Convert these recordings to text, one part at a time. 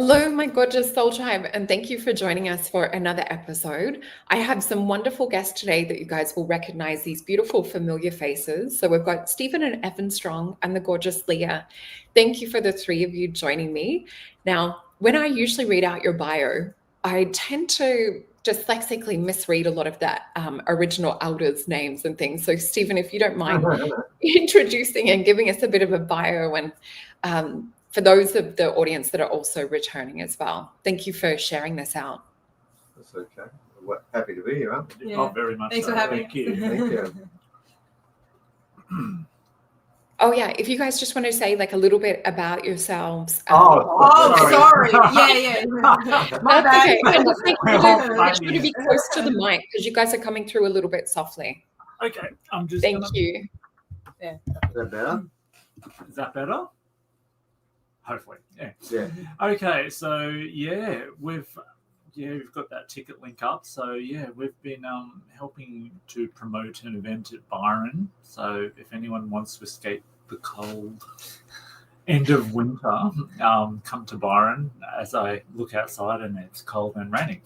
Hello, my gorgeous soul tribe, and thank you for joining us for another episode. I have some wonderful guests today that you guys will recognize, these beautiful familiar faces. So we've got Stephen and Evan Strong and the gorgeous Leah. Thank you for the three of you joining me. Now, when I usually read out your bio, I tend to dyslexically misread a lot of that original elders' names and things. So Stephen, if you don't mind introducing and giving us a bit of a bio and for those of the audience that are also returning as well. Thank you for sharing this out. That's okay. Well, happy to be here, aren't we? Yeah. Oh, very much. Thanks so. for having Thank us. you. Thank you. Oh yeah, if you guys just want to say like a little bit about yourselves. Sorry. Yeah. My That's bad. okay. And just make Oh, sure to be close to the mic because you guys are coming through a little bit softly. Okay, I'm just. Thank you. Yeah. Is that better? Is that better? Hopefully, yeah. Yeah. Okay, so we've got that ticket link up. So we've been helping to promote an event at Byron. So if anyone wants to escape the cold end of winter, come to Byron. As I look outside and it's cold and raining,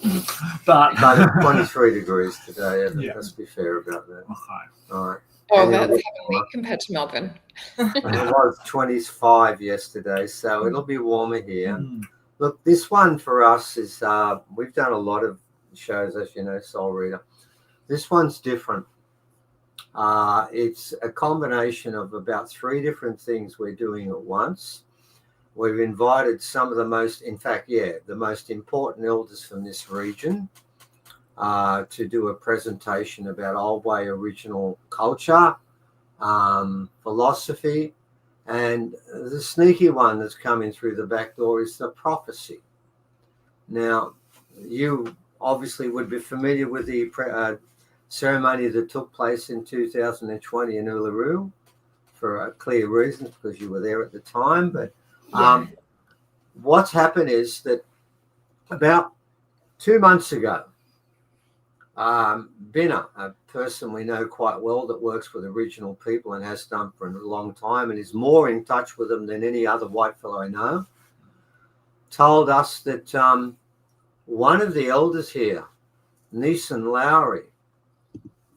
but It's 23 degrees today. Yeah. Let's be fair about that. okay. All right. Oh, And that's it heavenly compared to Melbourne. was 25 yesterday, so it'll be warmer here. Mm. Look, this one for us is, we've done a lot of shows, as you know, Solreta. This one's different. It's a combination of about 3 different things we're doing at once. We've invited some of the most important elders from this region to do a presentation about Old Way original culture, philosophy, and the sneaky one that's coming through the back door is the prophecy. Now, you obviously would be familiar with the ceremony that took place in 2020 in Uluru for clear reasons because you were there at the time. But what's happened is that about 2 months ago, Binna, a person we know quite well that works with Aboriginal people and has done for a long time and is more in touch with them than any other white fellow I know, told us that one of the elders here, Neeson Lowry,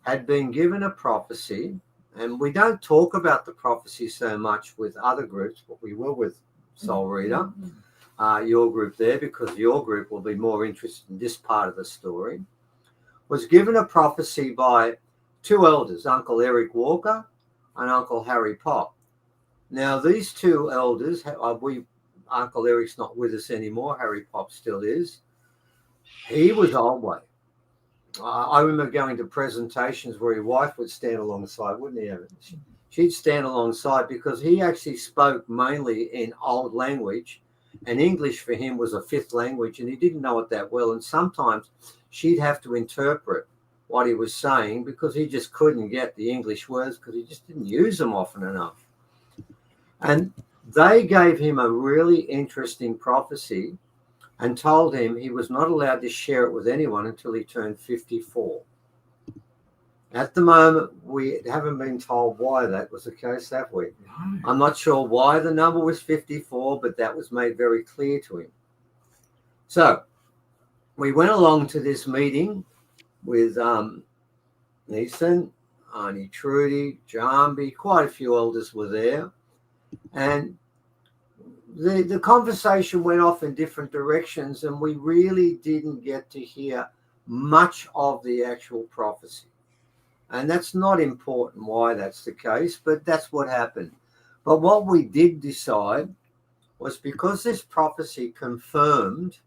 had been given a prophecy, and we don't talk about the prophecy so much with other groups, but we will with Solreta, your group there, because your group will be more interested in this part of the story. Was given a prophecy by 2 elders, Uncle Eric Walker and Uncle Harry Pop. Now, these 2 elders, Uncle Eric's not with us anymore, Harry Pop still is. He was Old Way. I remember going to presentations where his wife would stand alongside, wouldn't he, Evan? She'd stand alongside because he actually spoke mainly in old language, and English for him was a 5th language, and he didn't know it that well. And sometimes she'd have to interpret what he was saying because he just couldn't get the English words because he just didn't use them often enough. And they gave him a really interesting prophecy and told him he was not allowed to share it with anyone until he turned 54. At the moment, we haven't been told why that was the case, have we? No. I'm not sure why the number was 54, but that was made very clear to him. So we went along to this meeting with Neeson, Auntie Trudy, Jambi, quite a few elders were there. And the conversation went off in different directions, and we really didn't get to hear much of the actual prophecy. And that's not important why that's the case, but that's what happened. But what we did decide was because this prophecy confirmed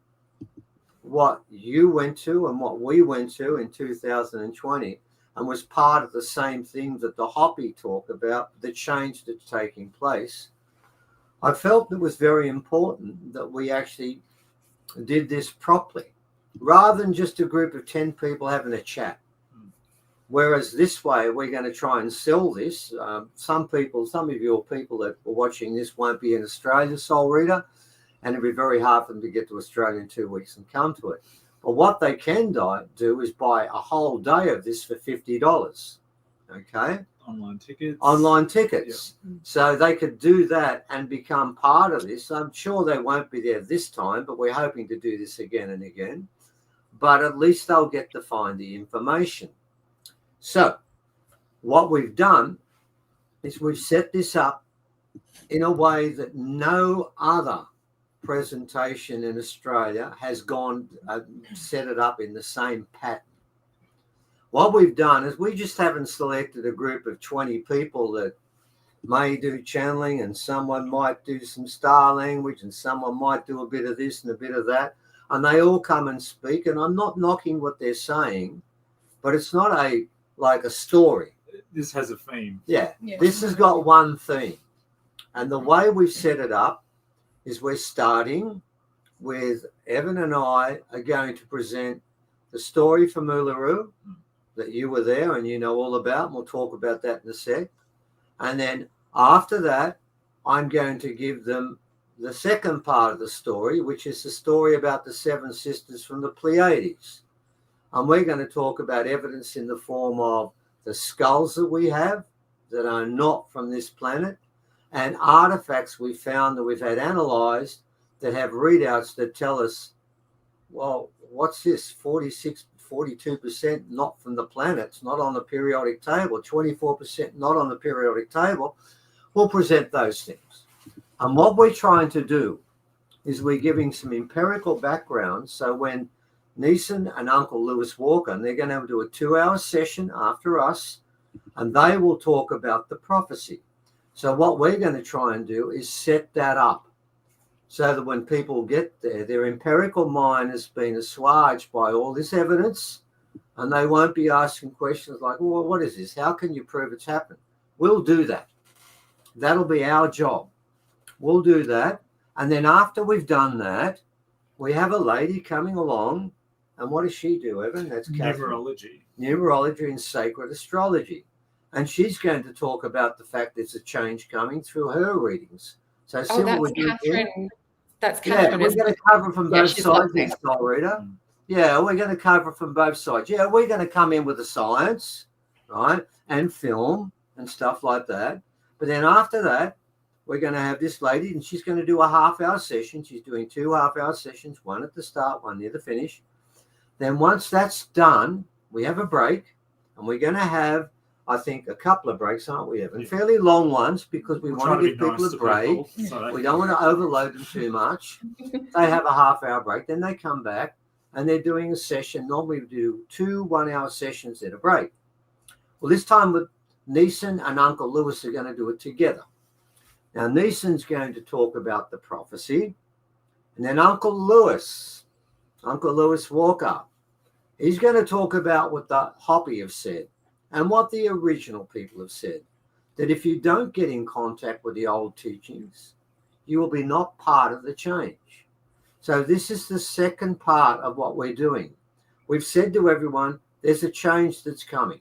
what you went to and what we went to in 2020 and was part of the same thing that the Hopi talk about, the change that's taking place, I felt it was very important that we actually did this properly rather than just a group of 10 people having a chat. Whereas this way, we're going to try and sell this. Some of your people that are watching this won't be in Australia, Solreta, and it'll be very hard for them to get to Australia in 2 weeks and come to it. But what they can do is buy a whole day of this for $50. Okay? online tickets. Online tickets. So they could do that and become part of this. I'm sure they won't be there this time, but we're hoping to do this again and again. But at least they'll get to find the information. So what we've done is we've set this up in a way that no other presentation in Australia has gone set it up in the same pattern. What we've done is we just haven't selected a group of 20 people that may do channeling, and someone might do some star language, and someone might do a bit of this and a bit of that, and they all come and speak. And I'm not knocking what they're saying, but it's not like a story. This has a theme. Yeah. This has got one theme. And the way we've set it up is we're starting with Evan and I are going to present the story from Uluru that you were there and you know all about, and we'll talk about that in a sec. And then after that, I'm going to give them the second part of the story, which is the story about the 7 sisters from the Pleiades. And we're going to talk about evidence in the form of the skulls that we have that are not from this planet, and artifacts we found that we've had analysed that have readouts that tell us, well, what's this? 42% not from the planets, not on the periodic table, 24% not on the periodic table. We'll present those things. And what we're trying to do is we're giving some empirical background. So when Neeson and Uncle Lewis Walker, and they're going to do a 2-hour session after us, and they will talk about the prophecy. So what we're going to try and do is set that up so that when people get there, their empirical mind has been assuaged by all this evidence, and they won't be asking questions like, well, what is this? How can you prove it's happened? We'll do that. That'll be our job. We'll do that. And then after we've done that, we have a lady coming along. And what does she do, Evan? That's Catherine. Numerology. Numerology and sacred astrology. And she's going to talk about the fact there's a change coming through her readings. So that's Catherine. That's Catherine. Yeah, we're going to cover from both sides, Solreta. Yeah, we're going to cover from both sides. Yeah, we're going to come in with the science, right, and film and stuff like that. But then after that, we're going to have this lady, and she's going to do a half-hour session. She's doing 2 half-hour sessions, one at the start, one near the finish. Then once that's done, we have a break, and we're going to have, I think, a couple of breaks, aren't we, Evan? Fairly long ones, because we want to give people a break. We don't want to overload them too much. They have a half-hour break, then they come back, and they're doing a session. Normally we do 2 1-hour sessions at a break. Well, this time with Neeson and Uncle Lewis are going to do it together. Now, Neeson's going to talk about the prophecy, and then Uncle Lewis Walker, he's going to talk about what the Hopi have said and what the original people have said, that if you don't get in contact with the old teachings, you will be not part of the change. So this is the second part of what we're doing. We've said to everyone, there's a change that's coming.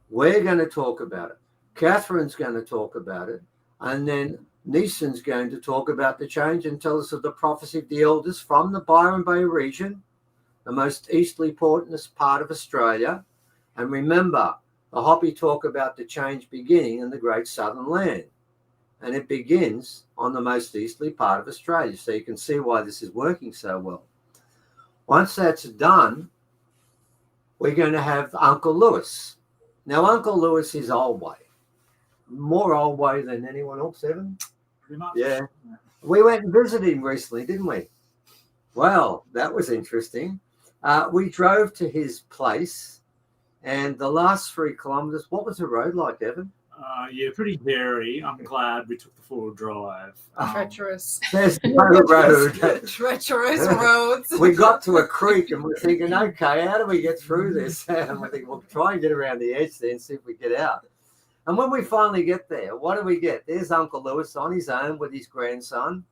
We're going to talk about it. Catherine's going to talk about it. And then Neeson's going to talk about the change and tell us of the prophecy of the elders from the Byron Bay region, the most easterly portentous part of Australia. And remember, the Hopi talk about the change beginning in the Great Southern Land. And it begins on the most easterly part of Australia. So you can see why this is working so well. Once that's done, we're going to have Uncle Lewis. Now, Uncle Lewis is old way. More old way than anyone else, Evan? Pretty much. Yeah. We went and visited him recently, didn't we? Well, that was interesting. We drove to his place, and the last 3 kilometres, what was the road like, Evan? Yeah, pretty hairy. I'm glad we took the 4-wheel drive. Treacherous. There's no road. Treacherous roads. We got to a creek and we're thinking, okay, how do we get through this? And we think, we'll try and get around the edge there and see if we get out. And when we finally get there, what do we get? There's Uncle Lewis on his own with his grandson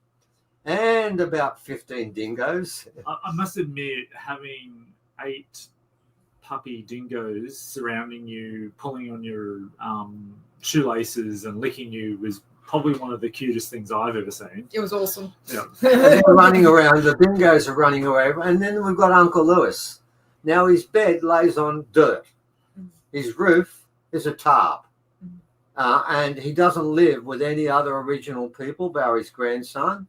and about 15 dingoes. I must admit, having 8 puppy dingoes surrounding you, pulling on your shoelaces and licking you was probably one of the cutest things I've ever seen. It was awesome. Yeah. They're running around, the dingoes are running away. And then we've got Uncle Lewis. Now his bed lays on dirt. His roof is a tarp. and he doesn't live with any other Aboriginal people, Barry's grandson,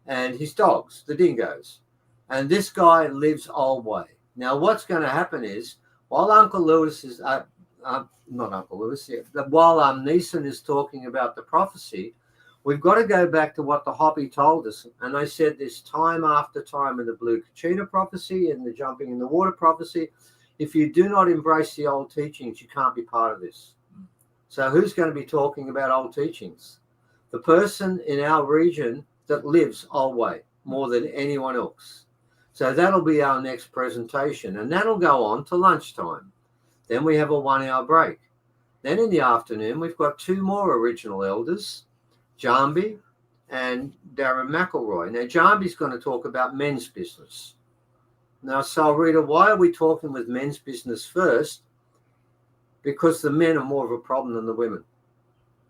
and his dogs, the dingoes. And this guy lives old way. Now, what's going to happen is, while Uncle Lewis is, not Uncle Lewis, while Neeson is talking about the prophecy, we've got to go back to what the Hoppy told us. And I said this time after time in the Blue Kachina prophecy and the jumping in the water prophecy. If you do not embrace the old teachings, you can't be part of this. So who's going to be talking about old teachings? The person in our region that lives old way more than anyone else. So that'll be our next presentation, and that'll go on to lunchtime. Then we have a 1 hour break. Then in the afternoon, we've got 2 more original elders, Jambi and Darren McElroy. Now, Jambi's going to talk about men's business. Now, Solreta, why are we talking with men's business first? Because the men are more of a problem than the women.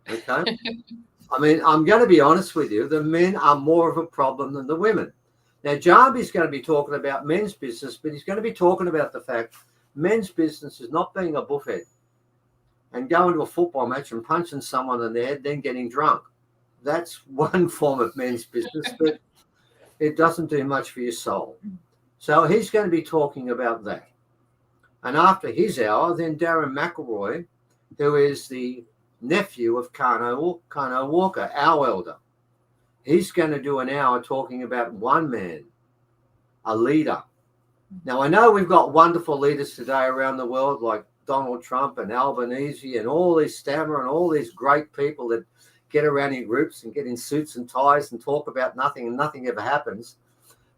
Okay? I mean, I'm going to be honest with you. The men are more of a problem than the women. Now, Jambi's going to be talking about men's business, but he's going to be talking about the fact men's business is not being a buffhead and going to a football match and punching someone in the head, then getting drunk. That's one form of men's business, but it doesn't do much for your soul. So he's going to be talking about that. And after his hour, then Darren McElroy, who is the nephew of Kano Walker, our elder, he's going to do an hour talking about one man, a leader. Now, I know we've got wonderful leaders today around the world like Donald Trump and Albanese and all these Stammer and all these great people that get around in groups and get in suits and ties and talk about nothing and nothing ever happens.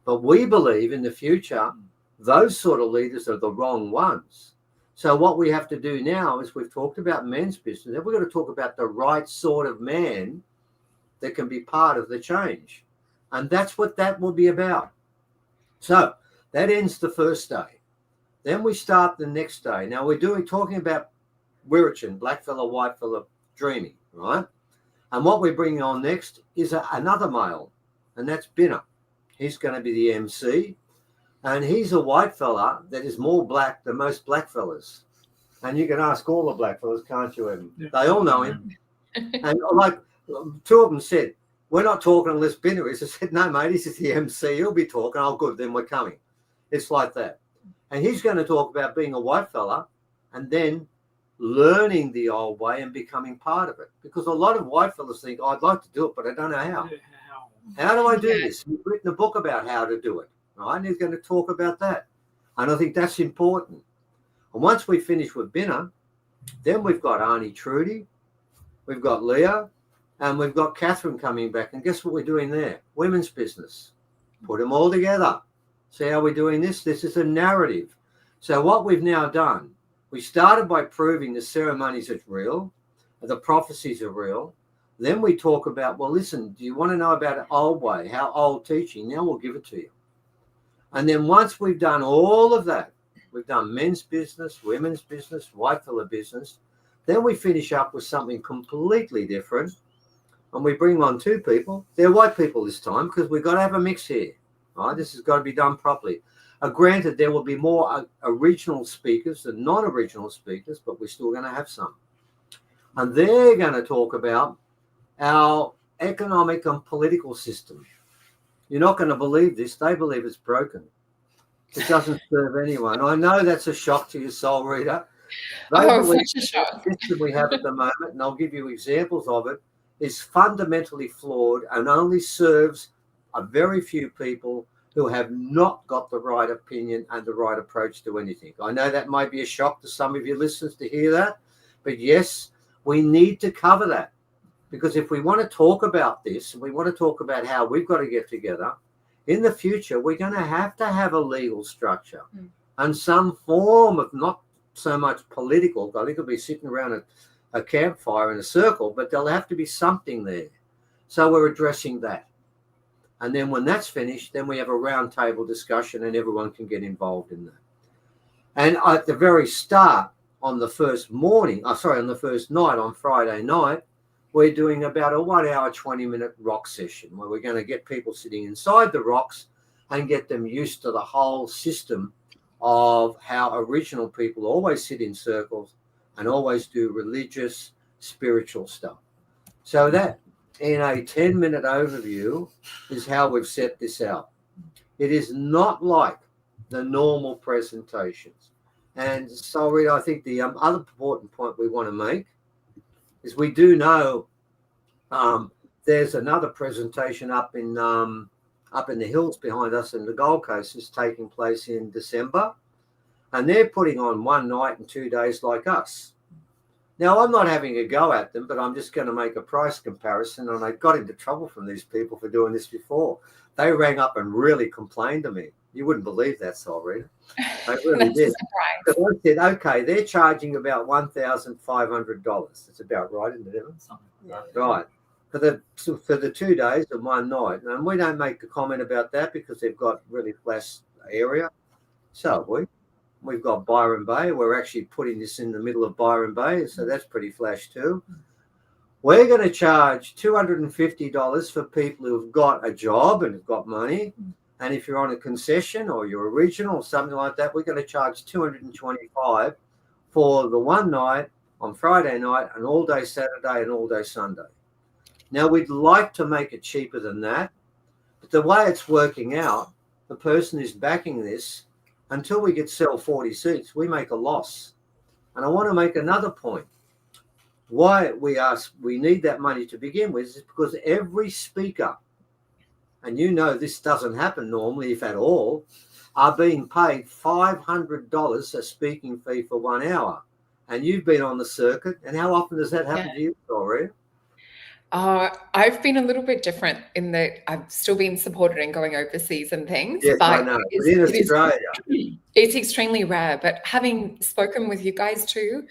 But we believe in the future, those sort of leaders are the wrong ones. So what we have to do now is we've talked about men's business. Then we're going to talk about the right sort of man that can be part of the change. And that's what that will be about. So that ends the first day. Then we start the next day. Now we're talking about Wirrachin, blackfella, whitefella, dreaming, right? And what we're bringing on next is another male, and that's Binner. He's going to be the MC, and he's a white fella that is more black than most black fellas. And you can ask all the black fellas, can't you, Evan? Yeah. They all know him. And like 2 of them said, we're not talking unless Binner is. I said, no, mate, he's the MC. He'll be talking. Oh, good, then we're coming. It's like that. And he's going to talk about being a white fella and then learning the old way and becoming part of it. Because a lot of white fellas think, oh, I'd like to do it, but I don't know how. How do I do this? He's written a book about how to do it, right? And he's going to talk about that. And I think that's important. And once we finish with Binner, then we've got Arnie Trudy, we've got Leah, and we've got Catherine coming back. And guess what we're doing there? Women's business. Put them all together. See how we're doing this? This is a narrative. So what we've now done, we started by proving the ceremonies are real, the prophecies are real. Then we talk about, well, listen, do you want to know about an old way, how old teaching? Now we'll give it to you. And then once we've done all of that, we've done men's business, women's business, white fella business, then we finish up with something completely different. And we bring on 2 people. They're white people this time because we've got to have a mix here. Right? This has got to be done properly. Granted, there will be more original speakers than non-original speakers, but we're still going to have some. And they're going to talk about our economic and political system. You're not going to believe this. They believe it's broken. It doesn't serve anyone. I know that's a shock to your soul, reader. Such a shock. The system we have at the moment, and I'll give you examples of it, is fundamentally flawed and only serves a very few people who have not got the right opinion and the right approach to anything. I know that might be a shock to some of your listeners to hear that, but yes, we need to cover that. Because if we want to talk about this, we want to talk about how we've got to get together, in the future, we're going to have a legal structure and some form of not so much political. I think it'll be sitting around a campfire in a circle, but there'll have to be something there. So we're addressing that. And then when that's finished, then we have a roundtable discussion and everyone can get involved in that. And at the very start, on the first night, on Friday night, we're doing about a 1 hour, 20-minute rock session where we're going to get people sitting inside the rocks and get them used to the whole system of how original people always sit in circles and always do religious spiritual stuff. So that, in a 10-minute overview, is how we've set this out. It is not like the normal presentations. And so, I think the other important point we want to make is we do know there's another presentation up in the hills behind us in the Gold Coast is taking place in December, and they're putting on 1 night and 2 days like us. Now, I'm not having a go at them, but I'm just going to make a price comparison, and I got into trouble from these people for doing this before. They rang up and really complained to me. You wouldn't believe that, Solreta. They really did. So I said, okay, they're charging about $1,500. That's about right, isn't it, Evan? Yeah. Right. For the 2 days and 1 night. And we don't make a comment about that because they've got really flash area. So we've got Byron Bay. We're actually putting this in the middle of Byron Bay, so that's pretty flash too. We're going to charge $250 for people who've got a job and have got money. And if you're on a concession or you're original or something like that, we're going to charge $225 for the 1 night on Friday night, and all day Saturday and all day Sunday. Now, we'd like to make it cheaper than that, but the way it's working out, the person who's backing this, until we sell 40 seats, we make a loss. And I want to make another point. Why we need that money to begin with is because every speaker, and you know this doesn't happen normally, if at all, are being paid $500 a speaking fee for 1 hour. And you've been on the circuit, and how often does that happen to you, Solreta? I've been a little bit different in that I've still been supported in going overseas and things. Yes, but I know. In Australia. It's extremely rare. But having spoken with you guys too,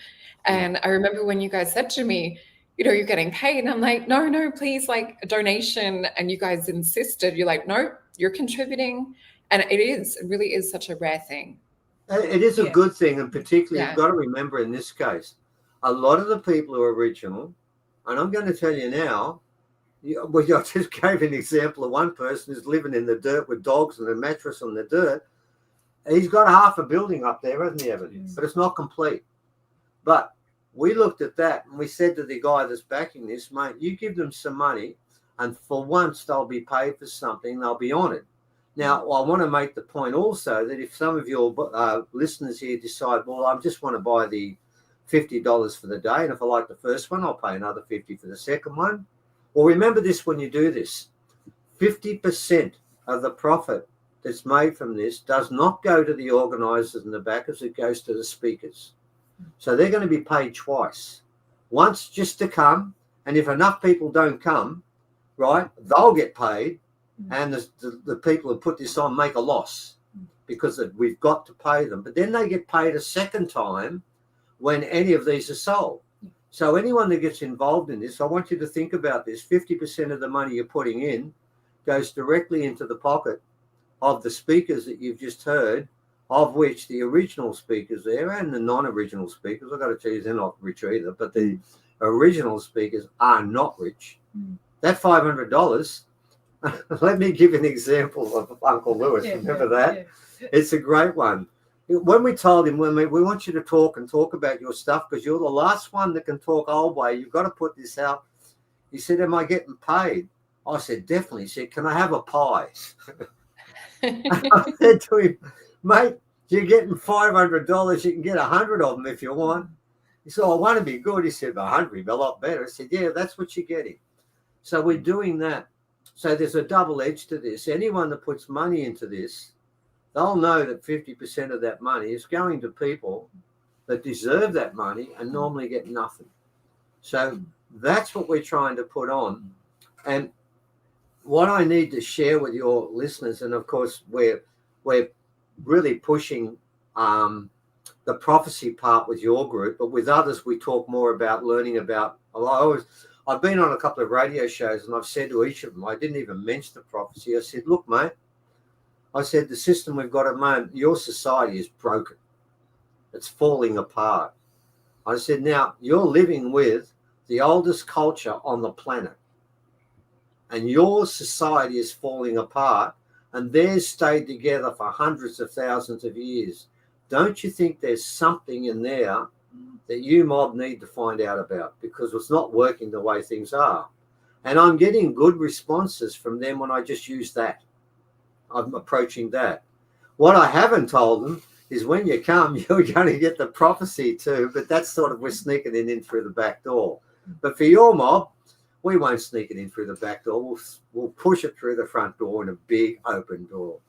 and I remember when you guys said to me, you're getting paid. And I'm like, no, please, like a donation. And you guys insisted. You're like, no, you're contributing. And it really is such a rare thing. It is a good thing. And particularly, Yeah. you've got to remember in this case, a lot of the people who are original, and I'm going to tell you now, I just gave an example of one person who's living in the dirt with dogs and a mattress on the dirt. He's got half a building up there, hasn't he, Evan? But it's not complete. But we looked at that and we said to the guy that's backing this, mate, you give them some money and for once they'll be paid for something, they'll be honoured. Now, I want to make the point also that if some of your listeners here decide, well, I just want to buy the $50 for the day, and if I like the first one, I'll pay another $50 for the second one. Well, remember this when you do this. 50% of the profit that's made from this does not go to the organisers and the backers, it goes to the speakers. So they're going to be paid twice. Once just to come, and if enough people don't come, right, they'll get paid, and the people who put this on make a loss because we've got to pay them. But then they get paid a second time when any of these are sold. So anyone that gets involved in this, I want you to think about this. 50% of the money you're putting in goes directly into the pocket of the speakers that you've just heard, of which the original speakers there and the non-original speakers, I've got to tell you, they're not rich either, but the original speakers are not rich. That $500, let me give an example of Uncle Lewis. Remember that? Yeah. It's a great one. When we told him, we want you to talk about your stuff because you're the last one that can talk old way. You've got to put this out. He said, am I getting paid? I said, definitely. He said, can I have a pie? I said to him, mate, you're getting $500. You can get 100 of them if you want. He said, I want to be good. He said, 100 would be a lot better. I said, yeah, that's what you're getting. So we're doing that. So there's a double edge to this. Anyone that puts money into this, they'll know that 50% of that money is going to people that deserve that money and normally get nothing. So that's what we're trying to put on. And what I need to share with your listeners, and of course we're really pushing the prophecy part with your group, but with others we talk more about learning about. I've been on a couple of radio shows and I've said to each of them, I didn't even mention the prophecy. I said, look, mate, I said, the system we've got at the moment, your society is broken. It's falling apart. I said, now you're living with the oldest culture on the planet and your society is falling apart and theirs stayed together for hundreds of thousands of years. Don't you think there's something in there that you mob need to find out about, because it's not working the way things are. And I'm getting good responses from them when I just use that. I'm approaching that. What I haven't told them is when you come, you're going to get the prophecy too, but that's sort of, we're sneaking it in through the back door. But for your mob, we won't sneak it in through the back door. We'll push it through the front door in a big open door.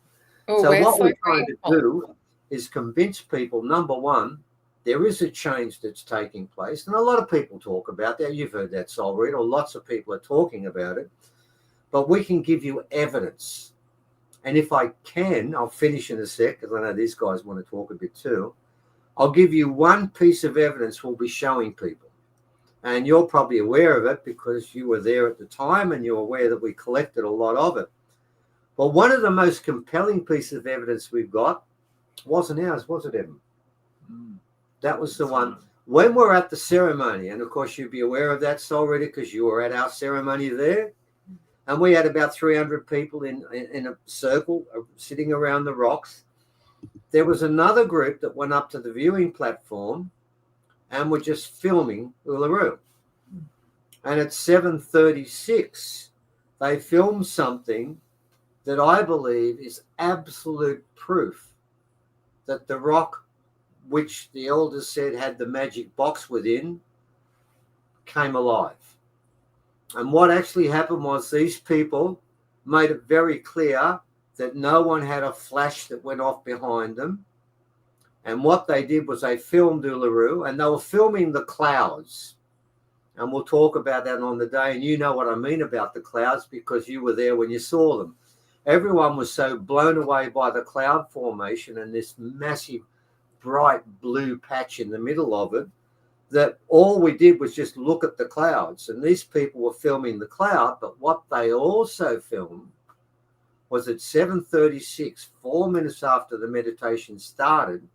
Oh, So we're what so we're trying to grateful. do is convince people, number one, there is a change that's taking place. And a lot of people talk about that. You've heard that, Solreta. Lots of people are talking about it. But we can give you evidence. And if I can, I'll finish in a sec, because I know these guys want to talk a bit too. I'll give you one piece of evidence we'll be showing people. And you're probably aware of it because you were there at the time and you're aware that we collected a lot of it. But one of the most compelling pieces of evidence we've got wasn't ours, was it, Evan? That was the one. When we're at the ceremony, and of course you'd be aware of that, Solreta, because you were at our ceremony there, and we had about 300 people in a circle sitting around the rocks. There was another group that went up to the viewing platform and were just filming Uluru. And at 7:36, they filmed something that I believe is absolute proof that the rock, which the elders said had the magic box within, came alive. And what actually happened was these people made it very clear that no one had a flash that went off behind them. And what they did was they filmed Uluru, and they were filming the clouds. And we'll talk about that on the day. And you know what I mean about the clouds because you were there when you saw them. Everyone was so blown away by the cloud formation and this massive bright blue patch in the middle of it, that all we did was just look at the clouds. And these people were filming the cloud, but what they also filmed was at 7:36, 4 minutes after the meditation started,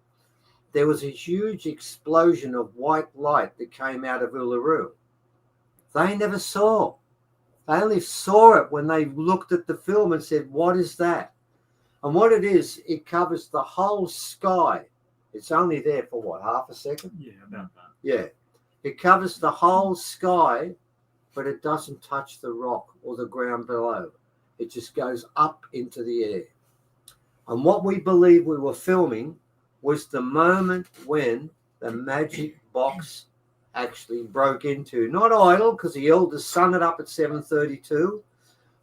there was a huge explosion of white light that came out of Uluru. They never saw. They only saw it when they looked at the film and said, what is that? And what it is, it covers the whole sky. It's only there for what, half a second? Yeah, about that. Yeah. It covers the whole sky, but it doesn't touch the rock or the ground below. It just goes up into the air. And what we believe we were filming was the moment when the magic box actually broke into, not idle, because the elders sung it up at 7:32,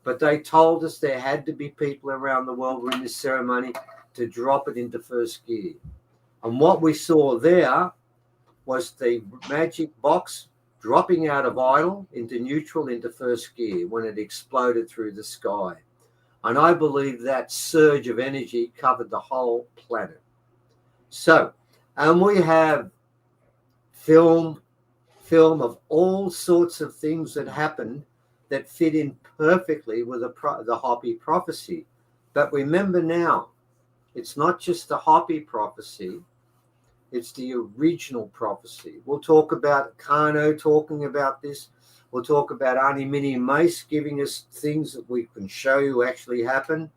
but they told us there had to be people around the world in this ceremony to drop it into first gear. And what we saw there was the magic box dropping out of idle into neutral into first gear when it exploded through the sky. And I believe that surge of energy covered the whole planet. So, and we have film of all sorts of things that happened that fit in perfectly with the Hopi prophecy. But remember now, it's not just the Hopi prophecy, it's the original prophecy. We'll talk about Kano talking about this. We'll talk about Auntie Minnie Mace giving us things that we can show you actually happened.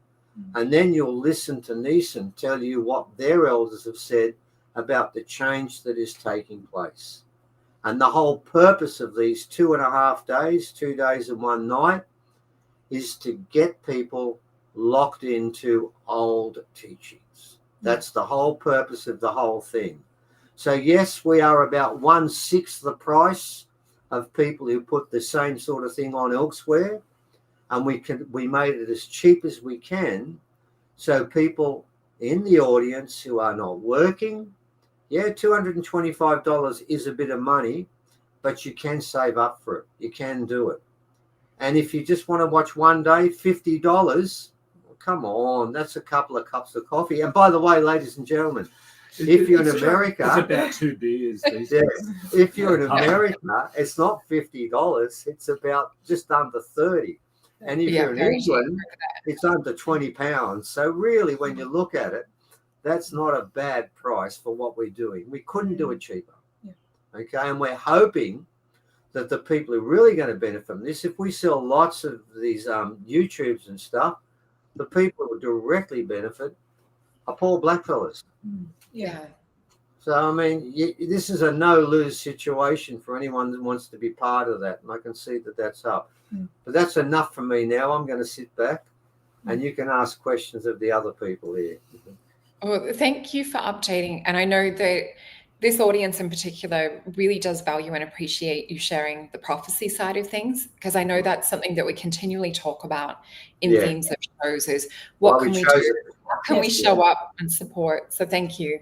And then you'll listen to Neeson tell you what their elders have said about the change that is taking place. And the whole purpose of these 2.5 days, 2 days and 1 night, is to get people locked into old teachings. That's the whole purpose of the whole thing. So yes, we are about 1/6 the price of people who put the same sort of thing on elsewhere. And we made it as cheap as we can. So people in the audience who are not working, yeah, $225 is a bit of money, but you can save up for it. You can do it. And if you just want to watch one day, $50, well, come on, that's a couple of cups of coffee. And by the way, ladies and gentlemen, if you're in America, it's about 2 beers. These yeah, days. if you're in America, it's not $50. It's about just under 30. And if you're in very England, it's under £20. So really, when you look at it, that's not a bad price for what we're doing. We couldn't do it cheaper. Yeah. Okay, and we're hoping that the people who are really going to benefit from this, if we sell lots of these YouTubes and stuff, the people who directly benefit are poor blackfellas. Yeah. So, I mean, this is a no-lose situation for anyone that wants to be part of that. And I can see that that's up. But that's enough for me now. I'm going to sit back and you can ask questions of the other people here. Well, thank you for updating. And I know that this audience in particular really does value and appreciate you sharing the prophecy side of things, because I know that's something that we continually talk about in themes of shows is what can we do? How can we show up and support? So thank you.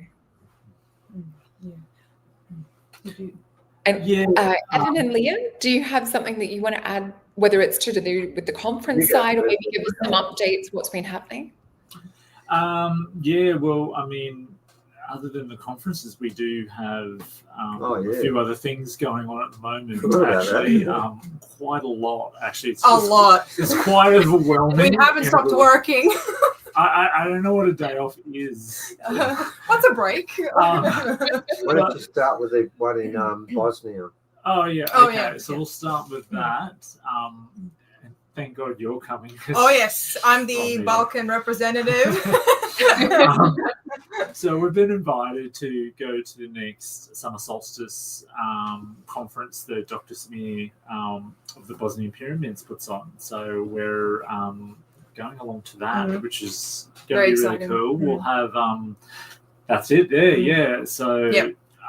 And Evan and Leah, do you have something that you want to add, whether it's to do with the conference side or maybe give us some updates, what's been happening? Well, I mean, other than the conferences, we do have a few other things going on at the moment. Actually, quite a lot. Actually, it's quite overwhelming. We haven't stopped working. I don't know what a day off is. What's a break? Why don't you start with the one in Bosnia? Oh yeah. Okay. So we'll start with that. And thank God you're coming. Oh yes, I'm the Balkan representative. So we've been invited to go to the next summer solstice conference that Dr. Samir of the Bosnian Pyramids puts on. So we're going along to that, which is going to be really cool. We'll have that's it there, yeah. So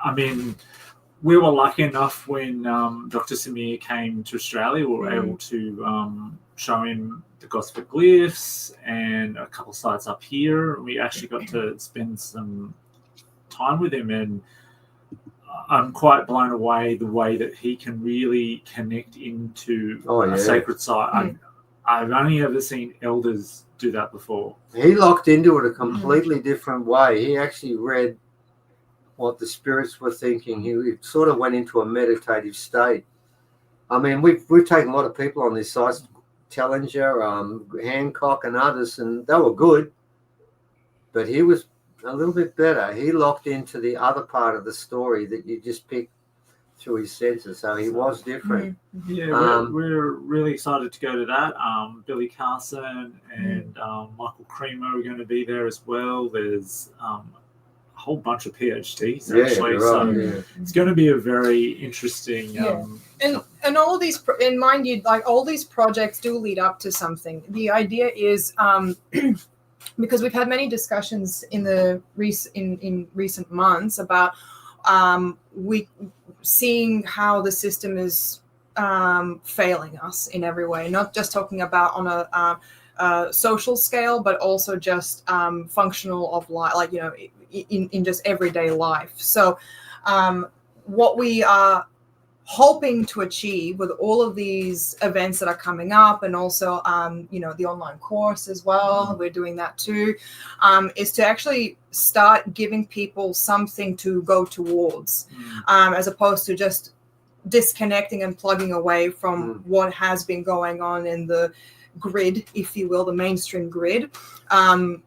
I mean, we were lucky enough when Dr. Samir came to Australia, we were able to show him the Gothic glyphs and a couple sites up here. We actually got to spend some time with him, and I'm quite blown away the way that he can really connect into a sacred site. I've only ever seen elders do that before. He locked into it a completely different way. He actually read what the spirits were thinking. He sort of went into a meditative state. I mean, we've taken a lot of people on this site, Tellinger, Hancock and others, and they were good. But he was a little bit better. He locked into the other part of the story that you just picked through his senses, so he was different. We're really excited to go to that. Billy Carson and Michael Creamer are going to be there as well. There's a whole bunch of PhDs actually, it's going to be a very interesting. And all these, and mind you, like all these projects do lead up to something. The idea is because we've had many discussions in the in recent months about seeing how the system is failing us in every way, not just talking about on a social scale, but also just functional of life, like, you know, in just everyday life. So what we are hoping to achieve with all of these events that are coming up, and also you know, the online course as well, we're doing that too, is to actually start giving people something to go towards, as opposed to just disconnecting and plugging away from what has been going on in the grid, if you will, the mainstream grid.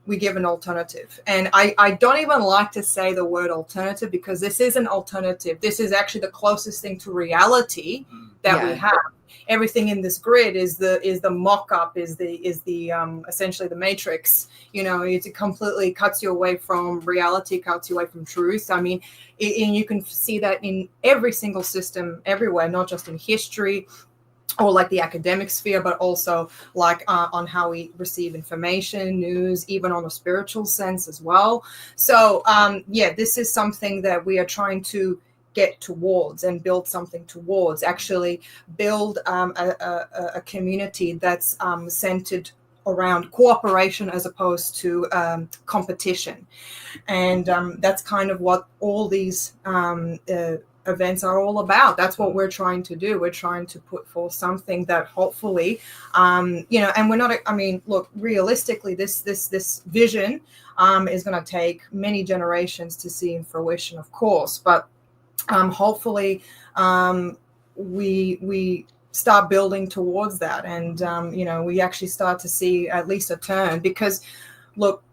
We give an alternative. And I don't even like to say the word alternative, because this is an alternative. This is actually the closest thing to reality that we have. Everything in this grid is the mock-up, is the essentially the matrix. You know, it completely cuts you away from reality, cuts you away from truth. I mean, and you can see that in every single system everywhere, not just in history or like the academic sphere, but also like on how we receive information, news, even on a spiritual sense as well. So this is something that we are trying to get towards and build something towards, actually build a community that's centered around cooperation as opposed to competition. And that's kind of what all these events are all about. That's what we're trying to do. We're trying to put forth something that hopefully, you know, and we're not, I mean, look, realistically, this vision is going to take many generations to see in fruition, of course, but hopefully we start building towards that, and you know, we actually start to see at least a turn. Because look,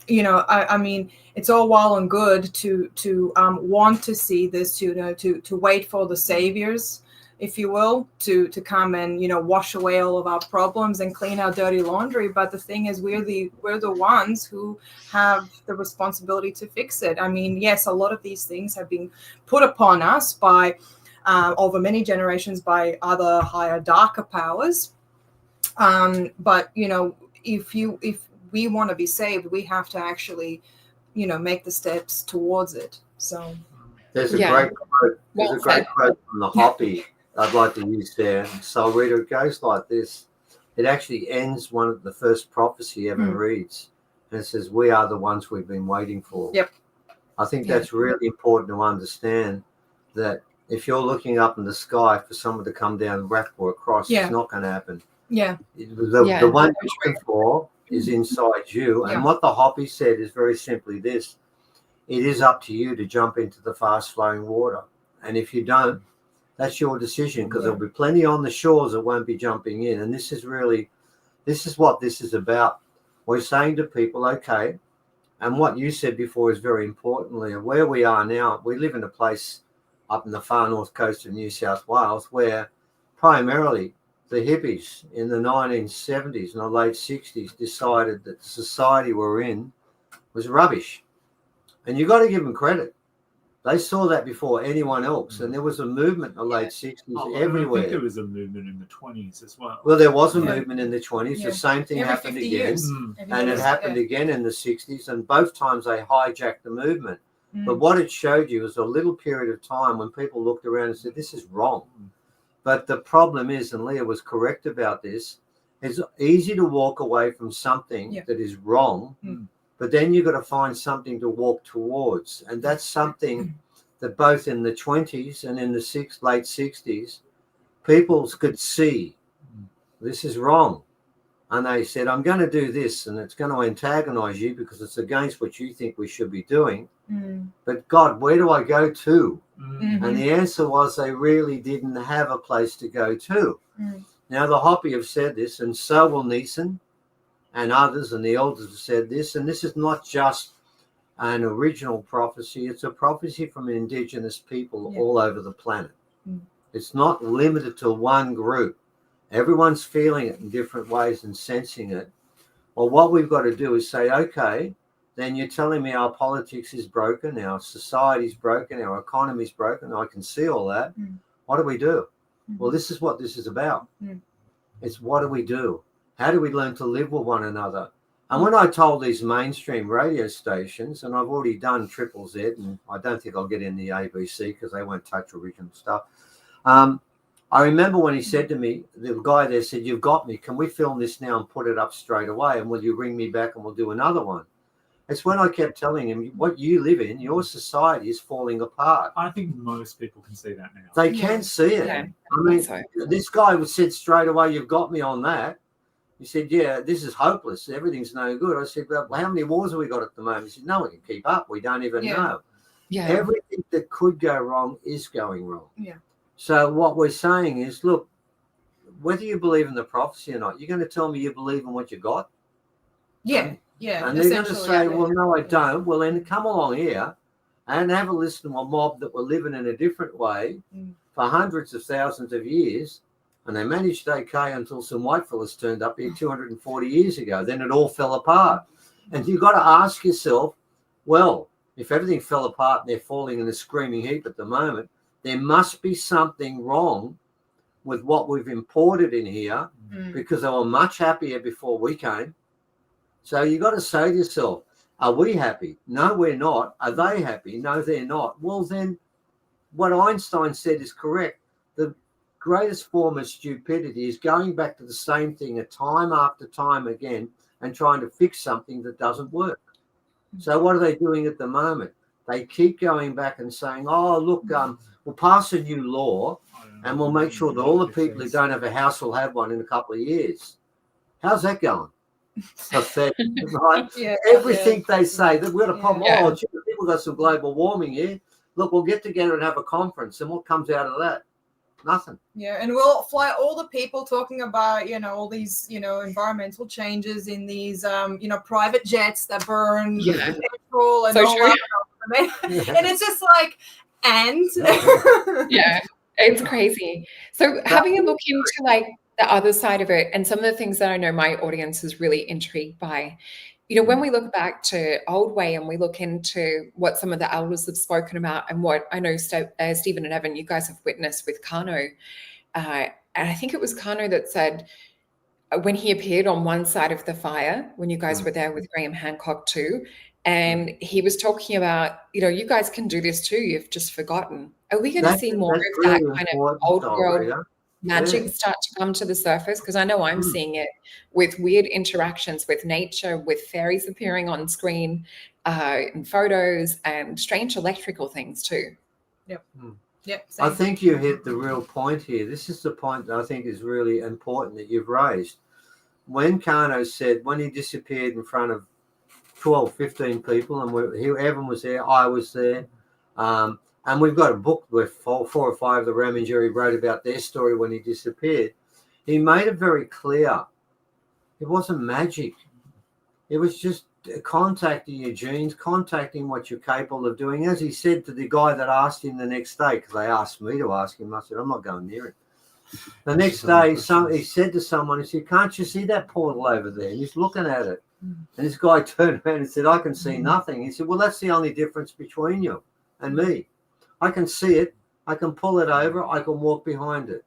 you know, I mean, it's all well and good to want to see this, to wait for the saviors if you will, to come and, you know, wash away all of our problems and clean our dirty laundry. But the thing is, we're the ones who have the responsibility to fix it. I mean, yes, a lot of these things have been put upon us by over many generations by other higher, darker powers. But, you know, if we want to be saved, we have to actually, you know, make the steps towards it. So there's a great quote. There's a great quote from the Hoppy I'd like to use there. Solreta, it goes like this. It actually ends one of the first prophecy Evan reads, and it says, "We are the ones we've been waiting for." Yep. I think that's really important to understand, that if you're looking up in the sky for someone to come down and wrap or across, it's not going to happen. Yeah. The one you're looking for is inside you. And what the Hoppy said is very simply this: it is up to you to jump into the fast flowing water. And if you don't, that's your decision, because there'll be plenty on the shores that won't be jumping in. And this is what this is about. We're saying to people, okay, and what you said before is very importantly, where we are now, we live in a place up in the far north coast of New South Wales where primarily the hippies in the 1970s and the late 60s decided that the society we're in was rubbish. And you've got to give them credit. They saw that before anyone else, and there was a movement in the late 60s everywhere. I think there was a movement in the 20s as well. Well, there was a movement in the 20s. The same thing Every happened 50 again. years. And it happened again in the 60s, and both times they hijacked the movement. But what it showed you was a little period of time when people looked around and said, this is wrong. But the problem is, and Leah was correct about this, it's easy to walk away from something that is wrong, but then you've got to find something to walk towards. And that's something that both in the 20s and in the late 60s, people could see this is wrong. And they said, I'm going to do this, and it's going to antagonize you because it's against what you think we should be doing. But God, where do I go to? And the answer was they really didn't have a place to go to. Now, the Hoppy have said this, and so will Neeson and others, and the elders have said this. And this is not just an original prophecy. It's a prophecy from indigenous people all over the planet. It's not limited to one group. Everyone's feeling it in different ways and sensing it. Well, what we've got to do is say, okay, then you're telling me our politics is broken, our society's broken, our economy's broken. I can see all that. What do we do? Well, this is what this is about. It's what do we do? How do we learn to live with one another? And when I told these mainstream radio stations, and I've already done Triple Z, and I don't think I'll get in the ABC because they won't touch original stuff. I remember when he said to me, the guy there said, you've got me. Can we film this now and put it up straight away? And will you ring me back and we'll do another one? It's when I kept telling him, what you live in, your society is falling apart. I think most people can see that now. They can see it. Yeah, I mean, this guy said straight away, you've got me on that. He said, yeah, this is hopeless. Everything's no good. I said, well, how many wars have we got at the moment? He said, no one can keep up. We don't even know. Everything that could go wrong is going wrong. So what we're saying is, look, whether you believe in the prophecy or not, you're going to tell me you believe in what you got? And they're going to say, well, no, I don't. Well, then come along here and have a listen to a mob that were living in a different way for hundreds of thousands of years. And they managed okay until some white fellas turned up here 240 years ago. Then it all fell apart. And you've got to ask yourself, well, if everything fell apart and they're falling in a screaming heap at the moment, there must be something wrong with what we've imported in here because they were much happier before we came. So you've got to say to yourself, are we happy? No, we're not. Are they happy? No, they're not. Well, then what Einstein said is correct. The greatest form of stupidity is going back to the same thing time after time again and trying to fix something that doesn't work. So what are they doing at the moment? They keep going back and saying, oh, look, we'll pass a new law and we'll make sure that all the people who don't have a house will have one in a couple of years. How's that going? Pathetic, right? Everything they say, that we've got a problem. Oh, gee, people got some global warming here. Look, we'll get together and have a conference, and what comes out of that? Nothing. And we'll fly all the people talking about, all these, environmental changes in these, private jets that burn petrol and all that. And it's just like, and It's crazy. So having a look into like the other side of it and some of the things that I know my audience is really intrigued by, when we look back to Old Way and we look into what some of the elders have spoken about and what I know Stephen and Evan, you guys have witnessed with Kano. And I think it was Kano that said when he appeared on one side of the fire, when you guys were there with Graham Hancock too, and he was talking about, you guys can do this too. You've just forgotten. Are we going to see more of that kind of old world magic start to come to the surface? Because I know I'm seeing it with weird interactions with nature, with fairies appearing on screen in photos and strange electrical things too. Yep. I think you hit the real point here. This is the point that I think is really important that you've raised. When Kano said, when he disappeared in front of 12, 15 people, and Evan was there, I was there, and we've got a book where four or five of the Ramangeri wrote about their story when he disappeared. He made it very clear. It wasn't magic. It was just contacting your genes, contacting what you're capable of doing. As he said to the guy that asked him the next day, because they asked me to ask him, I said, I'm not going near him. The next day, he said to someone, he said, can't you see that portal over there? And he's looking at it. And this guy turned around and said, I can see nothing. He said, well, that's the only difference between you and me. I can see it. I can pull it over. I can walk behind it.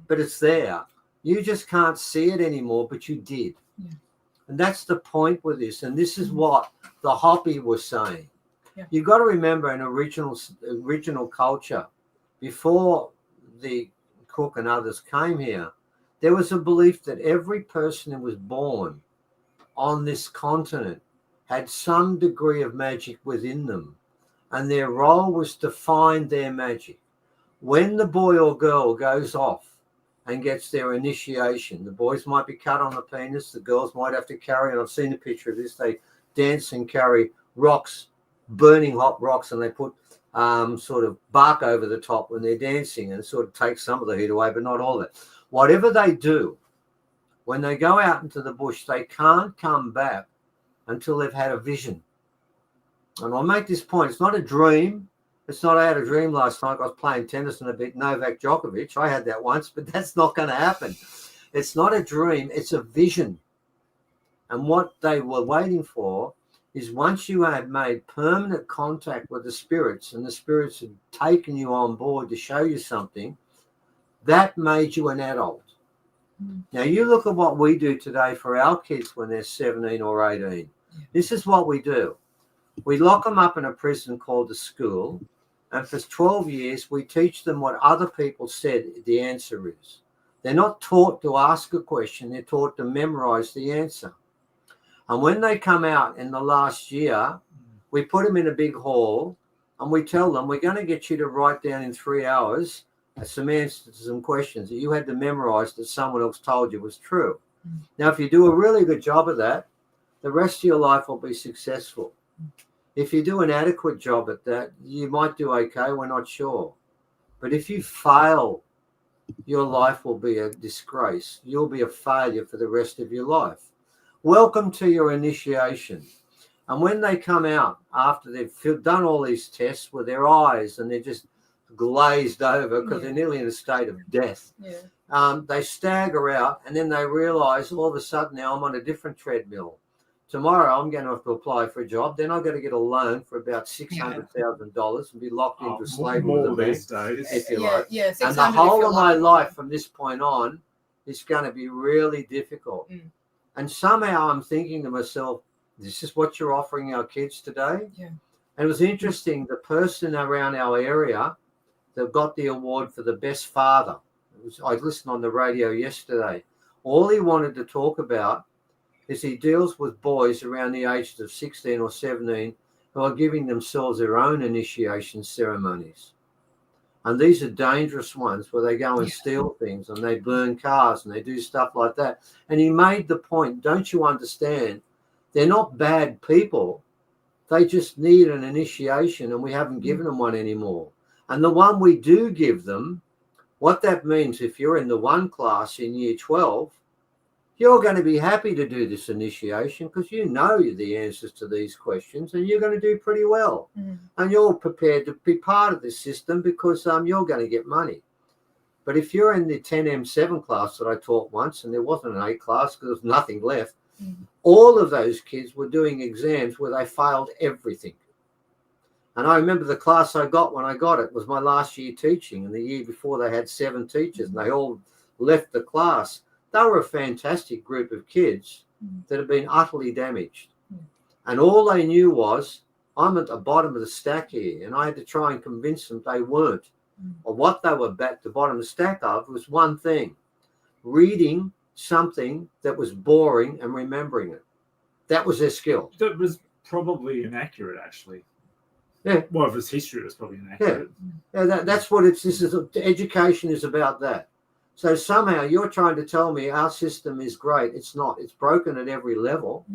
But it's there. You just can't see it anymore, but you did. Yeah. And that's the point with this. And this is what the Hopi was saying. Yeah. You've got to remember an original culture, before the Cook and others came here, there was a belief that every person who was born on this continent had some degree of magic within them. And their role was to find their magic. When the boy or girl goes off and gets their initiation, the boys might be cut on the penis, the girls might have to carry, and I've seen a picture of this, they dance and carry rocks, burning hot rocks, and they put sort of bark over the top when they're dancing, and it sort of takes some of the heat away, but not all of it. Whatever they do, when they go out into the bush, they can't come back until they've had a vision. And I'll make this point. It's not a dream. It's not, I had a dream last night. I was playing tennis and a bit Novak Djokovic. I had that once, but that's not going to happen. It's not a dream. It's a vision. And what they were waiting for is, once you had made permanent contact with the spirits and the spirits had taken you on board to show you something, that made you an adult. Now, you look at what we do today for our kids when they're 17 or 18. This is what we do. We lock them up in a prison called the school, and for 12 years, we teach them what other people said the answer is. They're not taught to ask a question. They're taught to memorize the answer. And when they come out in the last year, we put them in a big hall, and we tell them, we're going to get you to write down in 3 hours some answers to some questions that you had to memorize that someone else told you was true. Now, if you do a really good job of that, the rest of your life will be successful. If you do an adequate job at that, you might do okay. We're not sure. But if you fail, your life will be a disgrace. You'll be a failure for the rest of your life. Welcome to your initiation. And when they come out after they've done all these tests with their eyes and they're just glazed over because they're nearly in a state of death, they stagger out, and then they realize all of a sudden, now I'm on a different treadmill. Tomorrow I'm going to have to apply for a job. Then I've got to get a loan for about $600,000 and be locked into slavery with the bank, if you like. And the whole of my life from this point on is going to be really difficult. And somehow I'm thinking to myself, this is what you're offering our kids today? And it was interesting, the person around our area that got the award for the best father, I listened on the radio yesterday, all he wanted to talk about is he deals with boys around the ages of 16 or 17 who are giving themselves their own initiation ceremonies. And these are dangerous ones where they go and steal things and they burn cars and they do stuff like that. And he made the point, don't you understand? They're not bad people. They just need an initiation, and we haven't given them one anymore. And the one we do give them, what that means, if you're in the 1 class in year 12, you're going to be happy to do this initiation because you know the answers to these questions and you're going to do pretty well. And you're prepared to be part of this system because you're going to get money. But if you're in the 10M7 class that I taught once, and there wasn't an A class because there was nothing left, all of those kids were doing exams where they failed everything. And I remember the class I got when I got it was my last year teaching, and the year before they had 7 teachers, and they all left the class. They were a fantastic group of kids that had been utterly damaged. And all they knew was, I'm at the bottom of the stack here, and I had to try and convince them they weren't. Or what they were at the bottom of the stack of was one thing: reading something that was boring and remembering it. That was their skill. That was probably inaccurate, actually. Yeah. Well, if it's history, it's probably inaccurate. Yeah, that's what it's. This is education is about that. So somehow you're trying to tell me our system is great. It's not. It's broken at every level.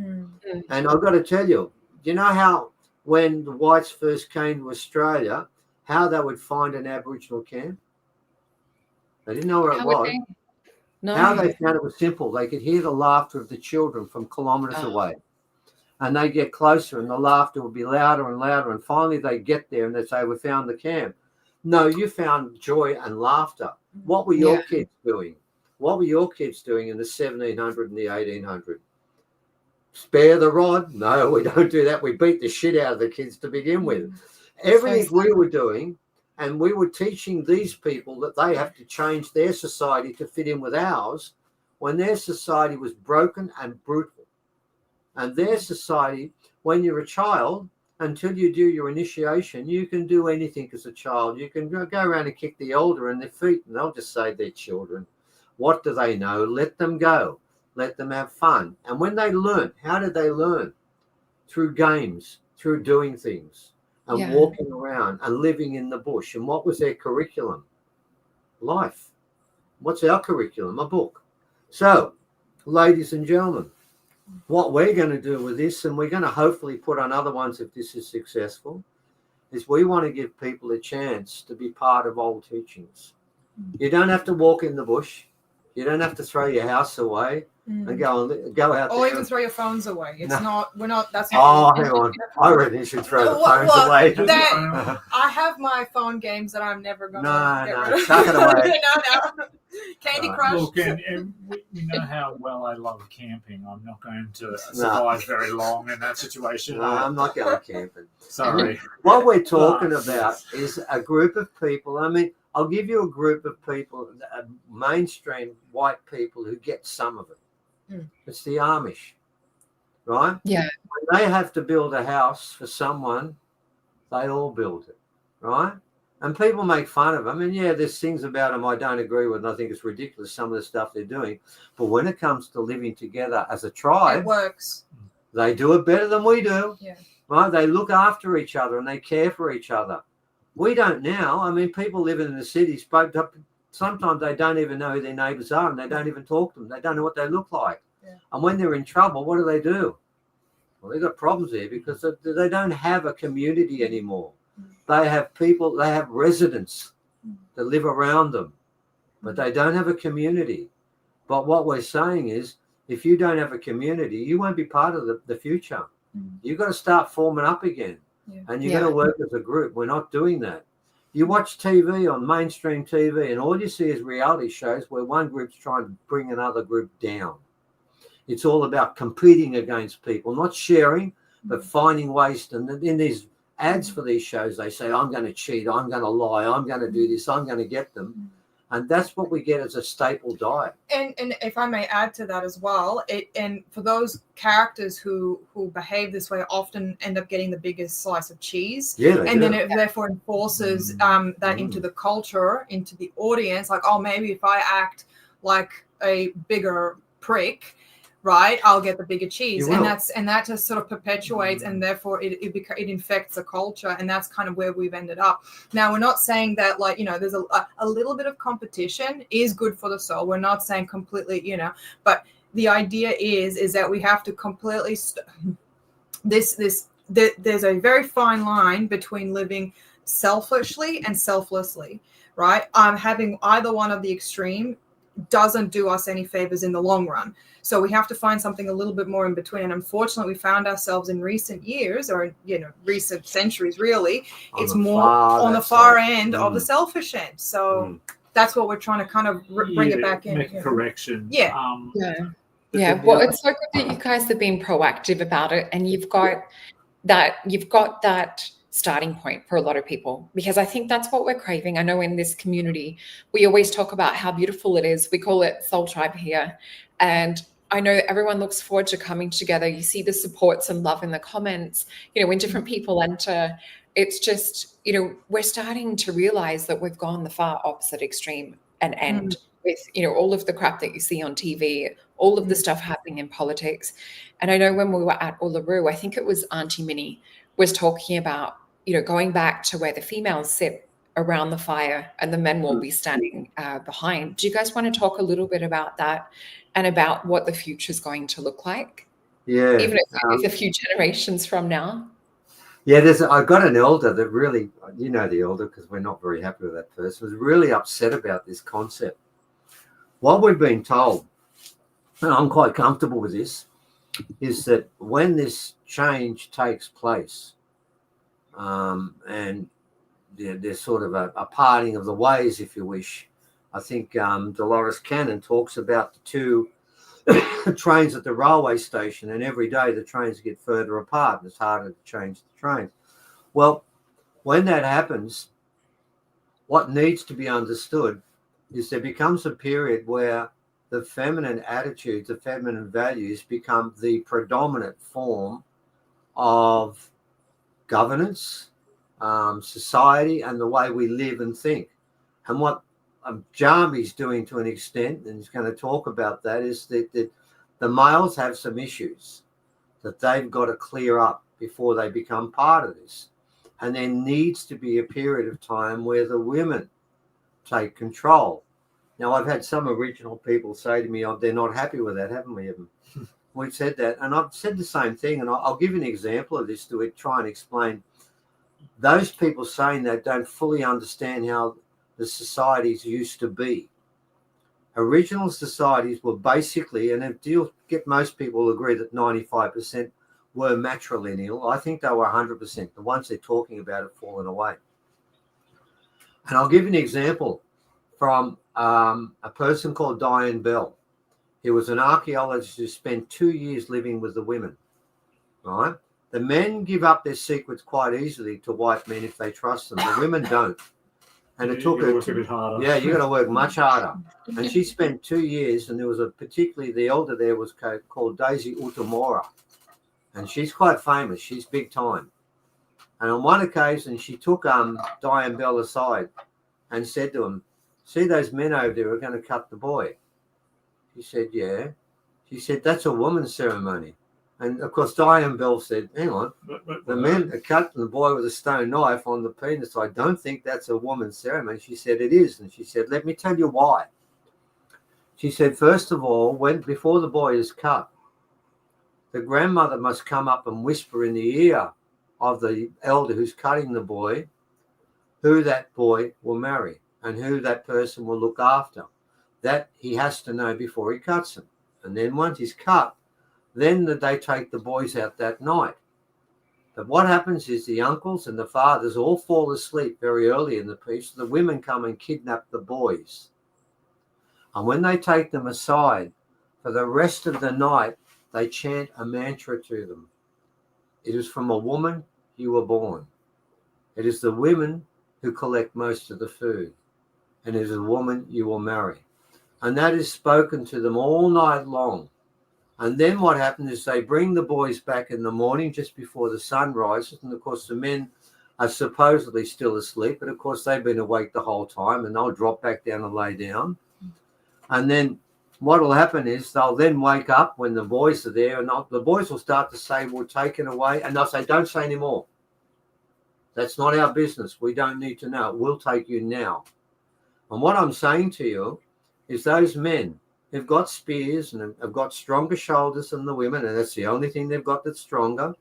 And I've got to tell you, do you know how when the whites first came to Australia, how they would find an Aboriginal camp? They didn't know where it was. No. How they found it was simple. They could hear the laughter of the children from kilometres away. And they get closer and the laughter would be louder and louder. And finally they get there and they say, we found the camp. No, you found joy and laughter. What were your kids doing? What were your kids doing in the 1700 and the 1800? Spare the rod? No, we don't do that. We beat the shit out of the kids to begin with. Everything we were doing, and we were teaching these people that they have to change their society to fit in with ours when their society was broken and brutal. And their society, when you're a child, until you do your initiation, you can do anything as a child. You can go around and kick the elder in their feet, and they'll just say they're children. What do they know? Let them go. Let them have fun. And when they learn, how did they learn? Through games, through doing things, and walking around and living in the bush. And what was their curriculum? Life. What's our curriculum? A book. So, ladies and gentlemen, what we're going to do with this, and we're going to hopefully put on other ones if this is successful, is we want to give people a chance to be part of old teachings. You don't have to walk in the bush. You don't have to throw your house away and go out or there. even throw your phones away. It's not. We're not. That's Oh, not. hang on. I reckon you should throw the phones away. I have my phone games that I'm never going to get rid of. Chuck it away. No. Candy Crush. Look, and we know how well I love camping. I'm not going to survive very long in that situation. No, I'm not going camping. Sorry. What we're talking about is a group of people. I mean, I'll give you a group of people, mainstream white people who get some of it. It's the Amish, right? Yeah. When they have to build a house for someone, they all build it, right? And people make fun of them. And yeah, there's things about them I don't agree with, and I think it's ridiculous, some of the stuff they're doing. But when it comes to living together as a tribe, it works. They do it better than we do. Yeah. Right? They look after each other and they care for each other. We don't now. I mean, people living in the cities, sometimes they don't even know who their neighbours are and they don't even talk to them. They don't know what they look like. Yeah. And when they're in trouble, what do? Well, they've got problems here because they don't have a community anymore. They have people, they have residents that live around them, but they don't have a community. But what we're saying is, if you don't have a community, you won't be part of the future. You've got to start forming up again. Yeah. And you've got to work as a group. We're not doing that. You watch TV on mainstream TV and all you see is reality shows where one group's trying to bring another group down. It's all about competing against people, not sharing, but finding ways to, in these ads for these shows, they say, I'm going to cheat, I'm going to lie, I'm going to do this, I'm going to get them. And that's what we get as a staple diet. And if I may add to that as well, and for those characters who behave this way often end up getting the biggest slice of cheese. Yeah, and then it therefore enforces that into the culture, into the audience. Like, oh, maybe if I act like a bigger prick, right, I'll get the bigger cheese. And that just sort of perpetuates, and therefore it infects the culture. And that's kind of where we've ended up. Now, we're not saying that, like, you know, there's a little bit of competition is good for the soul. We're not saying completely, you know, but the idea is that we have to completely there's a very fine line between living selfishly and selflessly, right? Having either one of the extreme doesn't do us any favors in the long run. So we have to find something a little bit more in between. And unfortunately, we found ourselves in recent years, or, you know, recent centuries, really, it's more on the far end of the selfish end. So that's what we're trying to kind of bring it back in. Make a correction. Yeah. Yeah. Well, it's so good that you guys have been proactive about it, and you've got that starting point for a lot of people, because I think that's what we're craving. I know in this community, we always talk about how beautiful it is. We call it Soul Tribe here. And I know everyone looks forward to coming together. You see the supports and love in the comments, when different people enter. It's just, we're starting to realize that we've gone the far opposite extreme and end with, all of the crap that you see on TV, all of the stuff happening in politics. And I know when we were at Uluru, I think it was Auntie Minnie was talking about, going back to where the females sit around the fire and the men will be standing behind. Do you guys want to talk a little bit about that and about what the future is going to look like? Yeah. Even if it's a few generations from now. Yeah, I've got an elder that really, the elder, because we're not very happy with that person, was really upset about this concept. What we've been told, and I'm quite comfortable with this, is that when this change takes place, and there's sort of a parting of the ways, if you wish. I think Dolores Cannon talks about the two trains at the railway station, and every day the trains get further apart and it's harder to change the trains. Well, when that happens, what needs to be understood is there becomes a period where the feminine attitudes, the feminine values become the predominant form of governance, society, and the way we live and think. And what Jarmi's doing to an extent, and he's going to talk about that, is that the males have some issues that they've got to clear up before they become part of this. And there needs to be a period of time where the women take control. Now, I've had some original people say to me, they're not happy with that, haven't we, Evan? We've said that, and I've said the same thing, and I'll give you an example of this to try and explain. Those people saying that don't fully understand how the societies used to be. Original societies were basically, and if most people agree that 95% were matrilineal. I think they were 100%. The ones they're talking about have fallen away. And I'll give you an example from a person called Diane Bell. He was an archaeologist who spent 2 years living with the women, right? The men give up their secrets quite easily to white men if they trust them. The women don't. And it took her a bit harder. Yeah, you got to work much harder. And she spent 2 years, and there was particularly the elder there was called Daisy Utamora. And she's quite famous. She's big time. And on one occasion, she took Diane Bell aside and said to him, "See those men over there are going to cut the boy?" He said, "Yeah." She said, "That's a woman's ceremony." And, of course, Diane Bell said, "Hang on, the men are cutting the boy with a stone knife on the penis. I don't think that's a woman's ceremony." She said, "It is." And she said, "Let me tell you why." She said, "First of all, before the boy is cut, the grandmother must come up and whisper in the ear of the elder who's cutting the boy who that boy will marry and who that person will look after. That he has to know before he cuts him. And then once he's cut, then they take the boys out that night. But what happens is the uncles and the fathers all fall asleep very early in the piece. The women come and kidnap the boys. And when they take them aside, for the rest of the night, they chant a mantra to them. It is from a woman you were born. It is the women who collect most of the food. And it is a woman you will marry. And that is spoken to them all night long. And then what happens is they bring the boys back in the morning just before the sun rises. And, of course, the men are supposedly still asleep. But, of course, they've been awake the whole time. And they'll drop back down and lay down. And then what will happen is they'll then wake up when the boys are there. And the boys will start to say, "We're taken away." And they'll say, "Don't say any more. That's not our business. We don't need to know. We'll take you now." And what I'm saying to you is those men who've got spears and have got stronger shoulders than the women, and that's the only thing they've got that's stronger,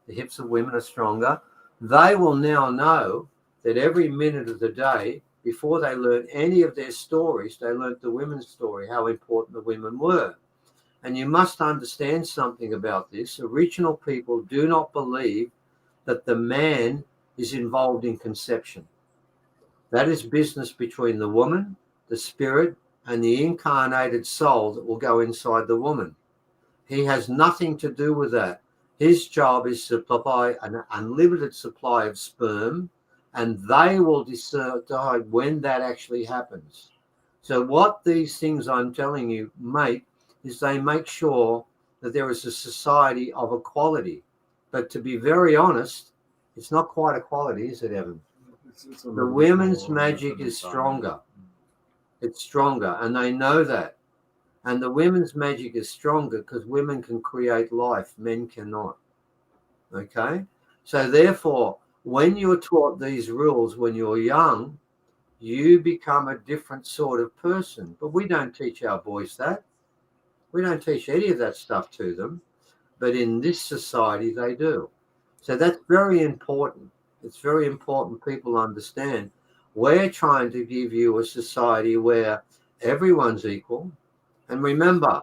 the hips of women are stronger, they will now know that every minute of the day, before they learn any of their stories, they learnt the women's story, how important the women were. And you must understand something about this. Original people do not believe that the man is involved in conception. That is business between the woman the spirit, and the incarnated soul that will go inside the woman. He has nothing to do with that. His job is to supply an unlimited supply of sperm, and they will decide when that actually happens. So what these things I'm telling you make is they make sure that there is a society of equality. But to be very honest, it's not quite equality, is it, Evan? The women's magic is stronger. It's stronger, and they know that. And the women's magic is stronger because women can create life, men cannot. Okay? So therefore, when you're taught these rules when you're young, you become a different sort of person. But we don't teach our boys that. We don't teach any of that stuff to them. But in this society, they do. So that's very important. It's very important people understand. We're trying to give you a society where everyone's equal. And remember,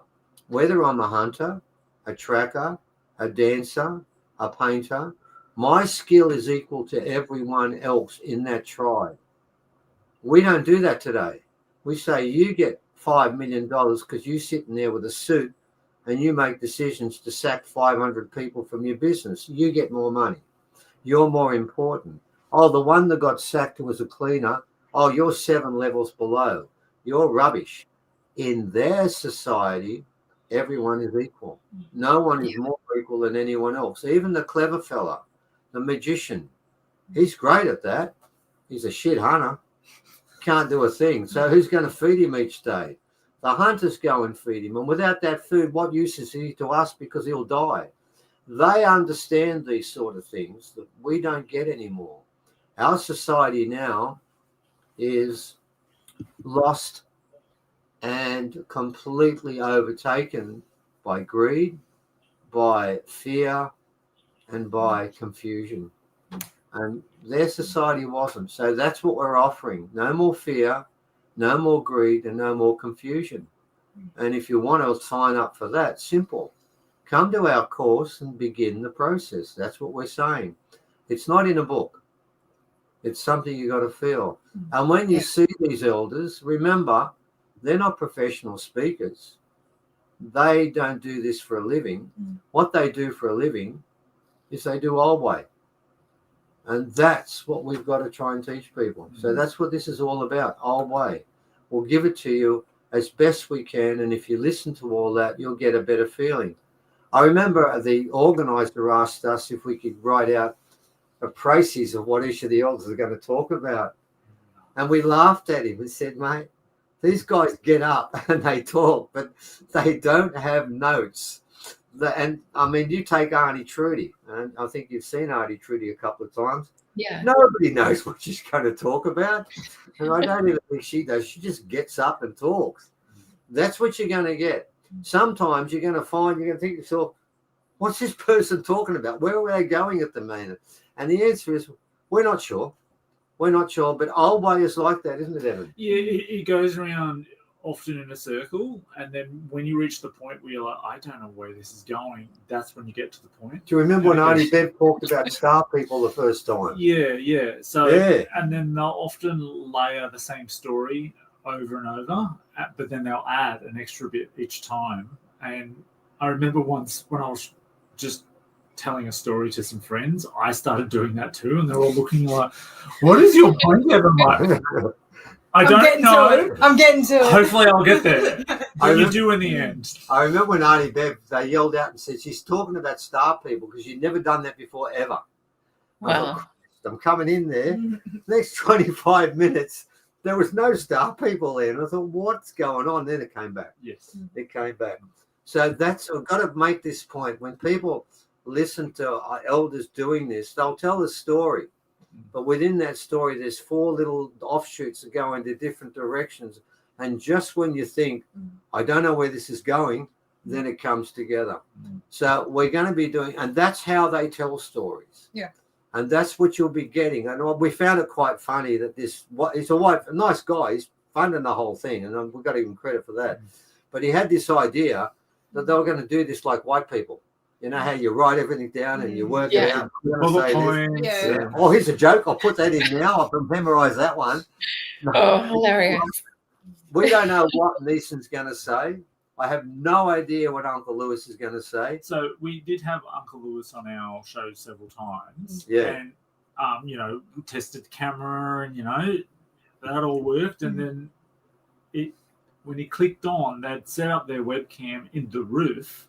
whether I'm a hunter, a tracker, a dancer, a painter, my skill is equal to everyone else in that tribe. We don't do that today. We say you get $5 million because you're sitting there with a suit and you make decisions to sack 500 people from your business. You get more money. You're more important. Oh, the one that got sacked was a cleaner. Oh, you're 7 levels below. You're rubbish. In their society, everyone is equal. No one is more equal than anyone else. Even the clever fella, the magician, he's great at that. He's a shit hunter. Can't do a thing. So who's going to feed him each day? The hunters go and feed him. And without that food, what use is he to us because he'll die? They understand these sort of things that we don't get anymore. Our society now is lost and completely overtaken by greed, by fear, and by confusion. And their society wasn't. So that's what we're offering. No more fear, no more greed, and no more confusion. And if you want to sign up for that, simple. Come to our course and begin the process. That's what we're saying. It's not in a book. It's something you got to feel. And when you see these elders, remember, they're not professional speakers. They don't do this for a living. What they do for a living is they do old way. And that's what we've got to try and teach people. So that's what this is all about, old way. We'll give it to you as best we can. And if you listen to all that, you'll get a better feeling. I remember the organizer asked us if we could write out a précis of what each of the elders are going to talk about. And we laughed at him and said, mate, these guys get up and they talk, but they don't have notes. And I mean, you take Auntie Trudy, and I think you've seen Auntie Trudy a couple of times. Yeah. Nobody knows what she's going to talk about. And I don't even think she does. She just gets up and talks. That's what you're going to get. Sometimes you're going to find, you're going to think to yourself, what's this person talking about? Where are they going at the moment? And the answer is, we're not sure. We're not sure. But old way is like that, isn't it, Evan? Yeah, it goes around often in a circle, and then when you reach the point where you're like, I don't know where this is going, that's when you get to the point. Do you remember when Auntie Bev talked about star people the first time? Yeah. So, and then they'll often layer the same story over and over, but then they'll add an extra bit each time. And I remember once when I was just telling a story to some friends, I started doing that too, and they're all looking like, what is your point, Evan? Like, I'm getting to it. Hopefully I'll get there. But you do in the end. I remember when Auntie Bev, they yelled out and said, she's talking about star people because you'd never done that before ever. Wow. I'm coming in there. Next 25 minutes, there was no star people there. And I thought, what's going on? Then it came back. Yes. It came back. So I've got to make this point. When people listen to our elders doing this, they'll tell a story. But within that story, there's 4 little offshoots that go into different directions. And just when you think, I don't know where this is going, then it comes together. So we're going to be doing, and that's how they tell stories. Yeah. And that's what you'll be getting. And we found it quite funny that he's a nice guy. He's funding the whole thing. And we've got to give him credit for that. But he had this idea that they were going to do this like white people. You know how you write everything down and you work it out. Oh, here's a joke. I'll put that in now. I'll memorize that one. Oh, hilarious. We don't know what Neeson's going to say. I have no idea what Uncle Lewis is going to say. So we did have Uncle Lewis on our show several times. Yeah. And, you know, we tested the camera and, you know, that all worked. And then when he clicked on, they'd set up their webcam in the roof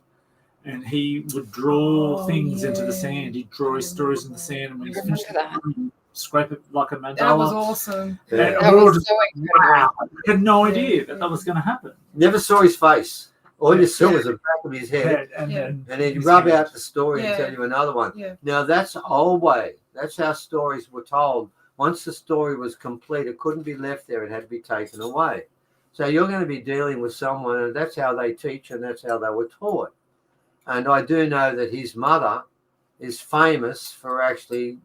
and he would draw things into the sand. He'd draw his stories in the sand. And when he's finished, he'd scrape it like a mandala. That was awesome. Yeah. That was so incredible. Wow. I had no idea that was going to happen. Never saw his face. All you saw was the back of his head. And And he'd rub out the story and tell you another one. Yeah. Now, that's the old way. That's how stories were told. Once the story was complete, it couldn't be left there. It had to be taken away. So you're going to be dealing with someone, and that's how they teach and that's how they were taught. And I do know that his mother is famous for actually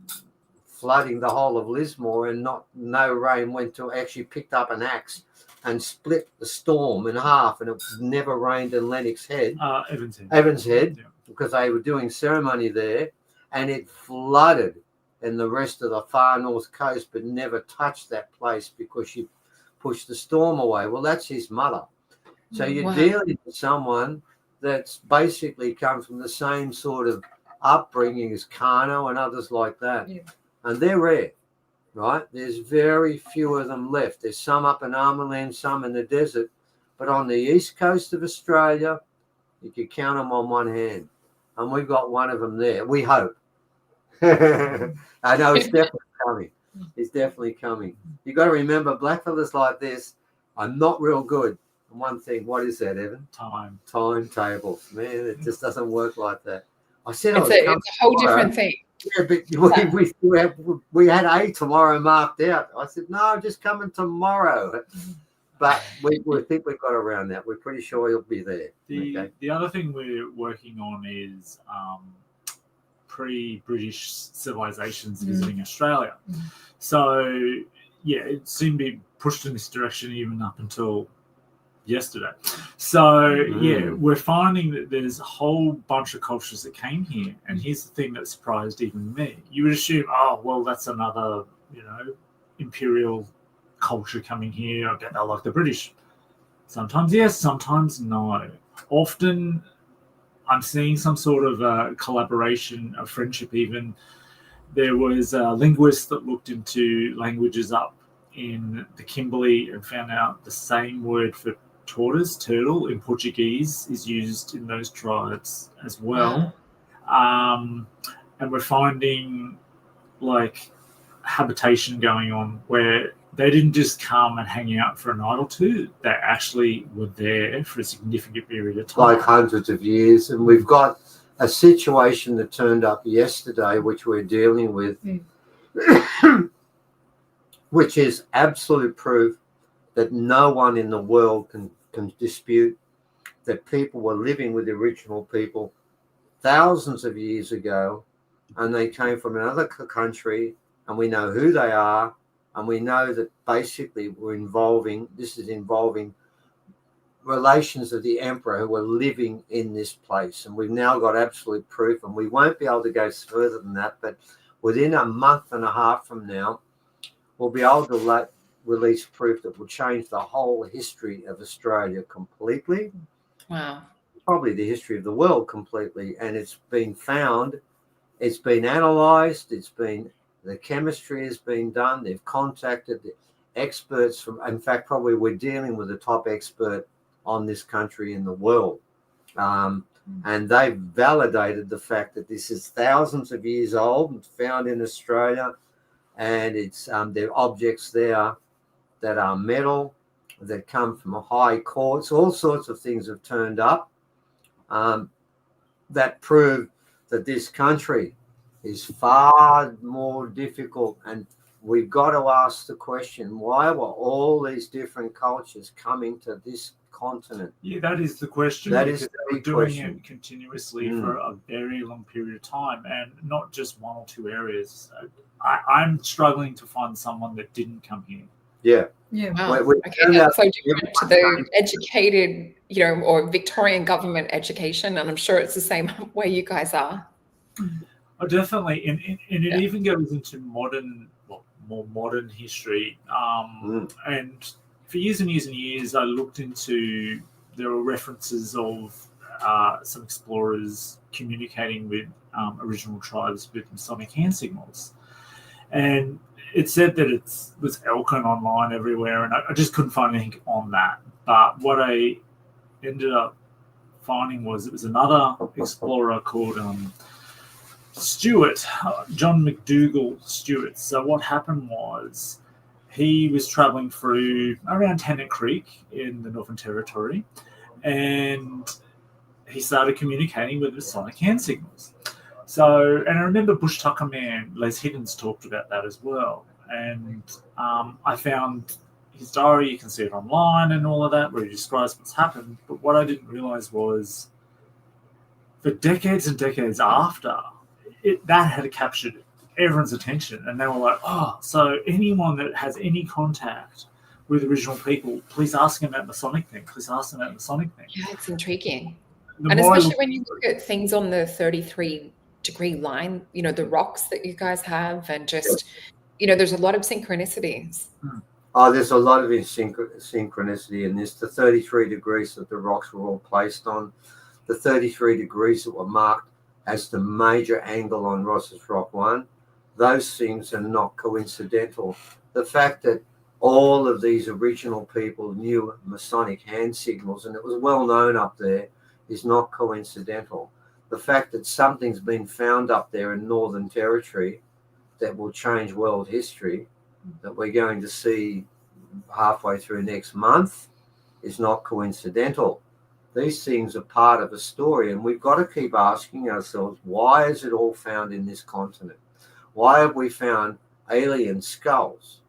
flooding the whole of Lismore, and no rain went to actually picked up an axe and split the storm in half, and it never rained in Lennox Head. Evans Head, Yeah. because they were doing ceremony there, and it flooded in the rest of the far north coast, but never touched that place because she pushed the storm away. Well, that's his mother. So you're dealing with someone that's basically come from the same sort of upbringing as Kano and others like that. Yeah. And they're rare, right? There's very few of them left. There's some up in Armorland, some in the desert. But on the east coast of Australia, you could count them on one hand. And we've got one of them there. We hope. I know it's definitely coming. It's definitely coming. You've got to remember, blackfellas like this are not real good. And one thing, what is that, Evan? Timetables. Man, it just doesn't work like that. I said It's a whole different thing. Yeah, but we had a tomorrow marked out. I said, no, I'm just coming tomorrow. But we think we've got around that. We're pretty sure he'll be there. The other thing we're working on is pre-British civilizations visiting Australia. So, yeah, it seemed to be pushed in this direction even up until yesterday. So, yeah, we're finding that there's a whole bunch of cultures that came here. And here's the thing that surprised even me. You would assume, oh, well, that's another, you know, imperial culture coming here. I bet they're like the British. Sometimes yes, sometimes no. Often I'm seeing some sort of collaboration, a friendship even. There was a linguist that looked into languages up in the Kimberley and found out the same word for tortoise, turtle, in Portuguese is used in those tribes as well. And we're finding like habitation going on where they didn't just come and hang out for a night or two. They actually were there for a significant period of time. Like hundreds of years. And we've got a situation that turned up yesterday, which we're dealing with, which is absolute proof that no one in the world can dispute that people were living with the original people thousands of years ago, and they came from another country, and we know who they are, and we know that basically this is involving relations of the emperor who were living in this place. And we've now got absolute proof, and we won't be able to go further than that, but within a month and a half from now, we'll be able to release proof that will change the whole history of Australia completely. Wow. Probably the history of the world completely. And it's been found, it's been analysed, the chemistry has been done. They've contacted the experts from, in fact, probably we're dealing with the top expert on this country in the world. And they've validated the fact that this is thousands of years old and found in Australia. And it's there are objects there that are metal, that come from a high quartz. All sorts of things have turned up that prove that this country is far more difficult. And we've got to ask the question, why were all these different cultures coming to this continent? Yeah, that is the question. That is the we're big doing question. it continuously for a very long period of time, and not just one or two areas. So I'm struggling to find someone that didn't come here. Yeah. Yeah. Wow. We Okay, that's so different to the educated, or Victorian government education, and I'm sure it's the same where you guys are. Oh, definitely, and it even goes into more modern history. And for years and years and years, I looked into, there were references of some explorers communicating with original tribes with Masonic hand signals. And it said that it was Elkin online everywhere, and I just couldn't find anything on that. But what I ended up finding was it was another explorer called Stewart, John McDougall Stewart. So what happened was he was travelling through around Tennant Creek in the Northern Territory, and he started communicating with Masonic hand signals. So, and I remember Bush Tucker Man, Les Higgins, talked about that as well. And I found his diary, you can see it online and all of that, where he describes what's happened. But what I didn't realise was for decades and decades after, that had captured everyone's attention. And they were like, oh, so anyone that has any contact with original people, please ask them about Masonic thing. Please ask them about Masonic thing. Yeah, it's intriguing. And especially when you look at things on the 33-degree line, you know, the rocks that you guys have, and just, you know, there's a lot of synchronicities. Oh, there's a lot of synchronicity in this. The 33 degrees that the rocks were all placed on, the 33 degrees that were marked as the major angle on Ross's Rock 1, those things are not coincidental. The fact that all of these original people knew Masonic hand signals, and it was well known up there, is not coincidental. The fact that something's been found up there in Northern Territory that will change world history, that we're going to see halfway through next month, is not coincidental. These things are part of a story, and we've got to keep asking ourselves, why is it all found in this continent? Why have we found alien skulls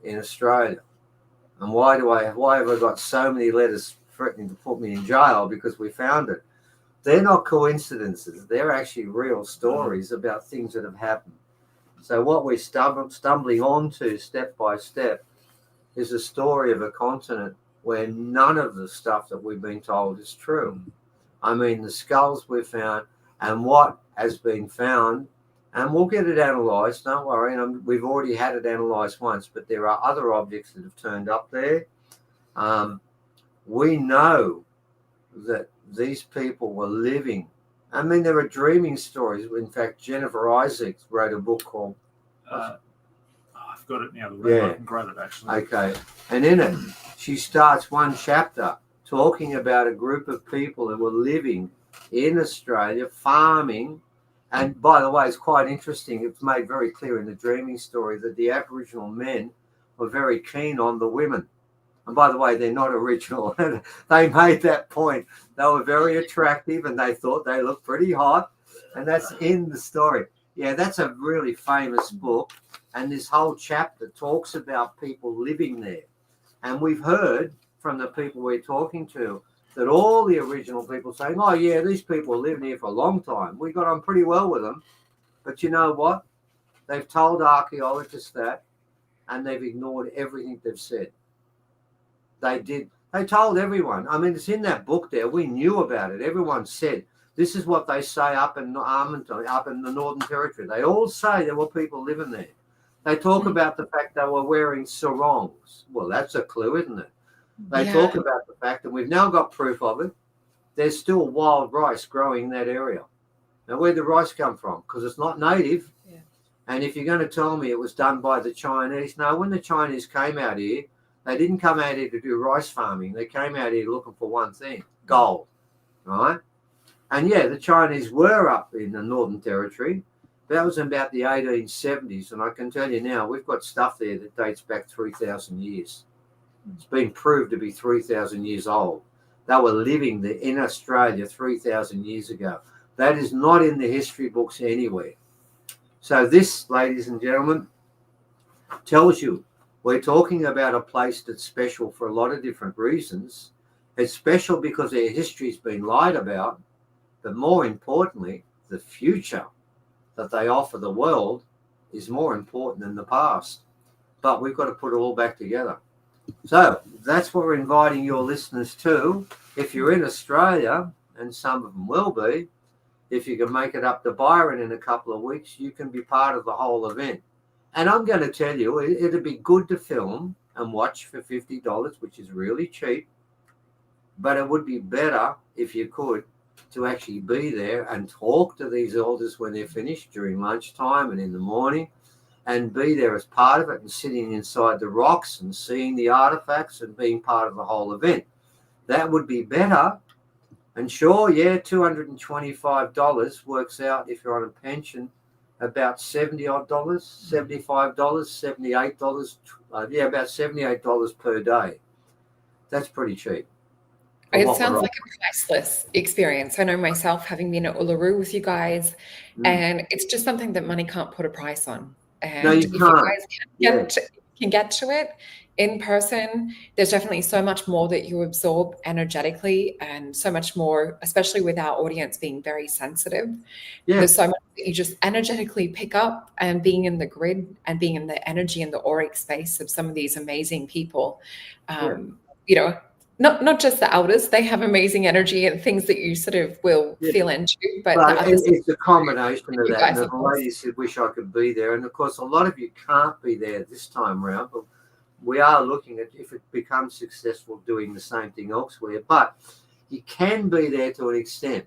in Australia? And why have I got so many letters threatening to put me in jail because we found it? They're not coincidences. They're actually real stories about things that have happened. So what we're stumbling onto step by step is a story of a continent where none of the stuff that we've been told is true. I mean, the skulls we've found and what has been found, and we'll get it analysed, don't worry. We've already had it analysed once, but there are other objects that have turned up there. We know that these people were living. I mean, there are dreaming stories. In fact, Jennifer Isaacs wrote a book called... I've got it now. Yeah. I can grab it, actually. Okay. And in it, she starts one chapter talking about a group of people that were living in Australia, farming. And by the way, it's quite interesting. It's made very clear in the dreaming story that the Aboriginal men were very keen on the women. And by the way, they're not original. They made that point. They were very attractive and they thought they looked pretty hot. And that's in the story. Yeah, that's a really famous book. And this whole chapter talks about people living there. And we've heard from the people we're talking to that all the original people saying, oh, yeah, these people lived here for a long time. We got on pretty well with them. But you know what? They've told archaeologists that, and they've ignored everything they've said. They did. They told everyone. I mean, it's in that book there. We knew about it. Everyone said, this is what they say up in Armington, up in the Northern Territory. They all say there were people living there. They talk about the fact they were wearing sarongs. Well, that's a clue, isn't it? They talk about the fact that we've now got proof of it. There's still wild rice growing in that area. Now, where'd the rice come from? Because it's not native. Yeah. And if you're going to tell me it was done by the Chinese, no, when the Chinese came out here, they didn't come out here to do rice farming. They came out here looking for one thing, gold, right? And, yeah, the Chinese were up in the Northern Territory. That was about the 1870s. And I can tell you now, we've got stuff there that dates back 3,000 years. It's been proved to be 3,000 years old. They were living there in Australia 3,000 years ago. That is not in the history books anywhere. So this, ladies and gentlemen, tells you we're talking about a place that's special for a lot of different reasons. It's special because their history's been lied about, but more importantly, the future that they offer the world is more important than the past. But we've got to put it all back together. So that's what we're inviting your listeners to. If you're in Australia, and some of them will be, if you can make it up to Byron in a couple of weeks, you can be part of the whole event. And I'm going to tell you, it'd be good to film and watch for $50, which is really cheap. But it would be better if you could to actually be there and talk to these elders when they're finished during lunchtime and in the morning, and be there as part of it and sitting inside the rocks and seeing the artifacts and being part of the whole event. That would be better. And sure, yeah, $225 works out if you're on a pension about $70 odd, $75, $78, about $78 per day. That's pretty cheap. It sounds like a priceless experience. I know myself, having been at Uluru with you guys, and it's just something that money can't put a price on. And no, you if can't. you guys can get to it in person, there's definitely so much more that you absorb energetically, and so much more, especially with our audience being very sensitive. Yeah. There's so much that you just energetically pick up, and being in the grid and being in the energy and the auric space of some of these amazing people. You know, not just the elders, they have amazing energy and things that you sort of will feel into, but the others, it's a combination of that. And the lady said, wish I could be there. And of course, a lot of you can't be there this time around, but we are looking at, if it becomes successful, doing the same thing elsewhere. But you can be there to an extent.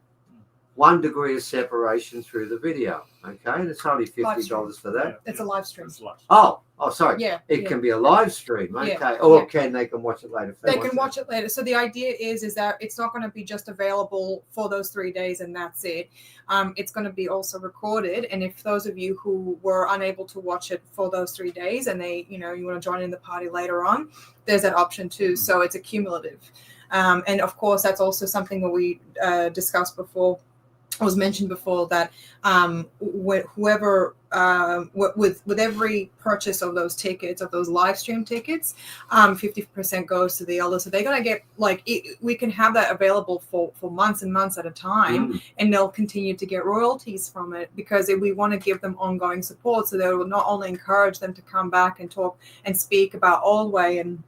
1 degree of separation through the video. Okay, and it's only $50 for that. It's a live stream. Oh, sorry. Yeah, it can be a live stream. Okay, or they can watch it later. They can watch it later. So the idea is that it's not going to be just available for those 3 days and that's it. It's going to be also recorded. And if those of you who were unable to watch it for those 3 days and you want to join in the party later on, there's that option too. So it's accumulative. And of course, that's also something that we discussed before. Was mentioned before that whoever with every purchase of those tickets, of those live stream tickets, 50% goes to the elders. So they're going to get we can have that available for months and months at a time, and they'll continue to get royalties from it, because we want to give them ongoing support. So they will not only encourage them to come back and talk and speak about Aldway and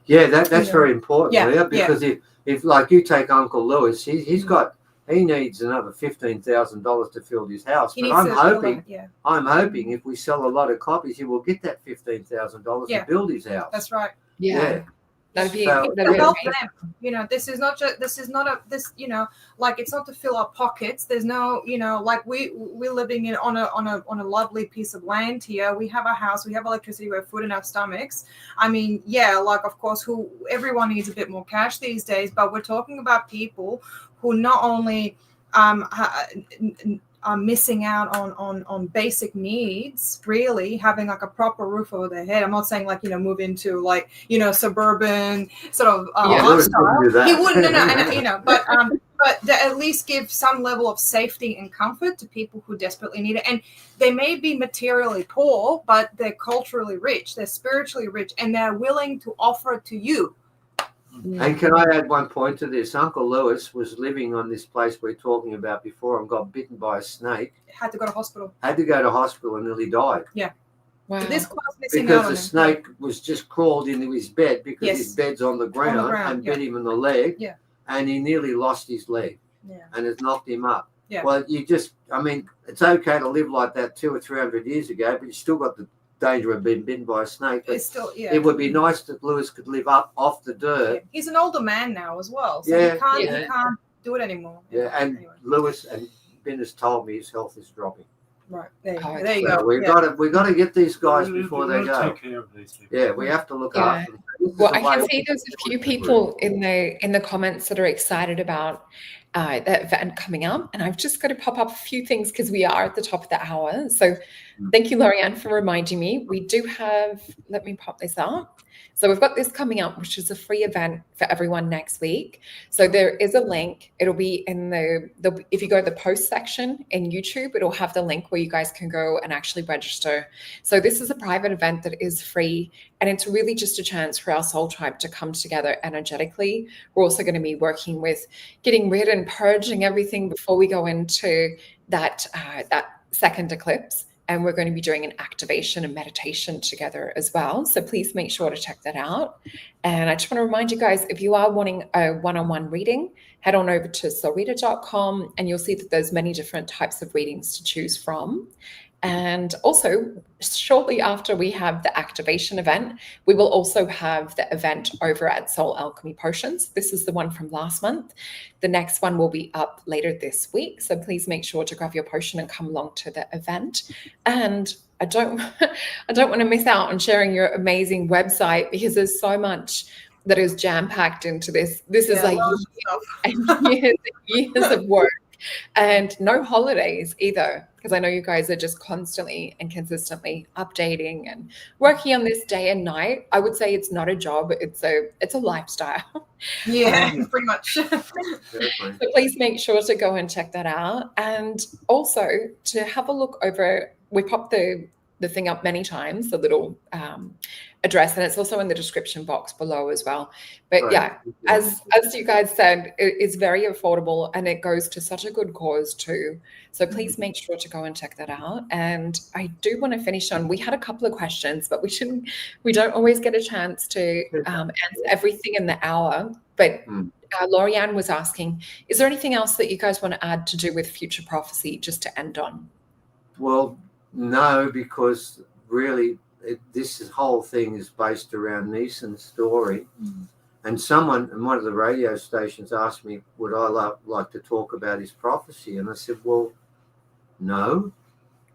that's very important. Because if like you take Uncle Lewis, he's got. He needs another $15,000 to fill his house. But I'm hoping if we sell a lot of copies, he will get that $15,000 to build his house. That's right. Yeah. That'd be help them. This is not it's not to fill our pockets. There's no, we're living on a lovely piece of land here. We have a house, we have electricity, we have food in our stomachs. I mean, of course, everyone needs a bit more cash these days, but we're talking about people who not only are missing out on basic needs, really having a proper roof over their head. I'm not saying move into suburban sort of lifestyle. He wouldn't, but to at least give some level of safety and comfort to people who desperately need it. And they may be materially poor, but they're culturally rich, they're spiritually rich, and they're willing to offer it to you. And can I add one point to this? Uncle Lewis was living on this place we're talking about before and got bitten by a snake. Had to go to hospital. And nearly died. Yeah. Wow. So this missing because out the snake was just crawled into his bed because his bed's on the ground and bit him in the leg. Yeah. And he nearly lost his leg. Yeah. And it knocked him up. Yeah. Well, it's okay to live like that 200 or 300 years ago, but you still got the danger of being bitten by a snake. But it would be nice that Lewis could live up off the dirt. Yeah. He's an older man now as well, so he can't do it anymore. Yeah, and anyway. Lewis and Ben has told me his health is dropping. Right, there you go. We've got to get these guys before they go. Take care of these people. Yeah, we have to look after them. Well, I can see there's a few people in the comments that are excited about that event coming up, and I've just got to pop up a few things because we are at the top of the hour. So thank you, Lorianne, for reminding me. We do have, let me pop this up. So we've got this coming up, which is a free event for everyone next week. So there is a link. It'll be in the if you go to the post section in YouTube, it'll have the link where you guys can go and actually register. So this is a private event that is free, and it's really just a chance for our soul tribe to come together energetically. We're also going to be working with getting rid and purging everything before we go into that second eclipse. And we're going to be doing an activation and meditation together as well. So please make sure to check that out. And I just want to remind you guys, if you are wanting a one-on-one reading, head on over to solreta.com and you'll see that there's many different types of readings to choose from. And also, shortly after we have the activation event, we will also have the event over at Soul Alchemy Potions. This is the one from last month. The next one will be up later this week. So please make sure to grab your potion and come along to the event. And I don't want to miss out on sharing your amazing website, because there's so much that is jam-packed into this. This is like years and years of work. And no holidays either, because I know you guys are just constantly and consistently updating and working on this day and night. I would say it's not a job, it's a lifestyle. Yeah, pretty much. So please make sure to go and check that out. And also to have a look over, we popped the thing up many times, the little address, and it's also in the description box below as well. But Right. yeah, as you guys said, it's very affordable and it goes to such a good cause too. So please make sure to go and check that out. And I do want to finish on, we had a couple of questions, but we don't always get a chance to answer everything in the hour. But Lorianne was asking, is there anything else that you guys want to add to do with future prophecy, just to end on? Well, no, because really this whole thing is based around Neeson's story. And someone in one of the radio stations asked me, would I like to talk about his prophecy? And I said, well, no,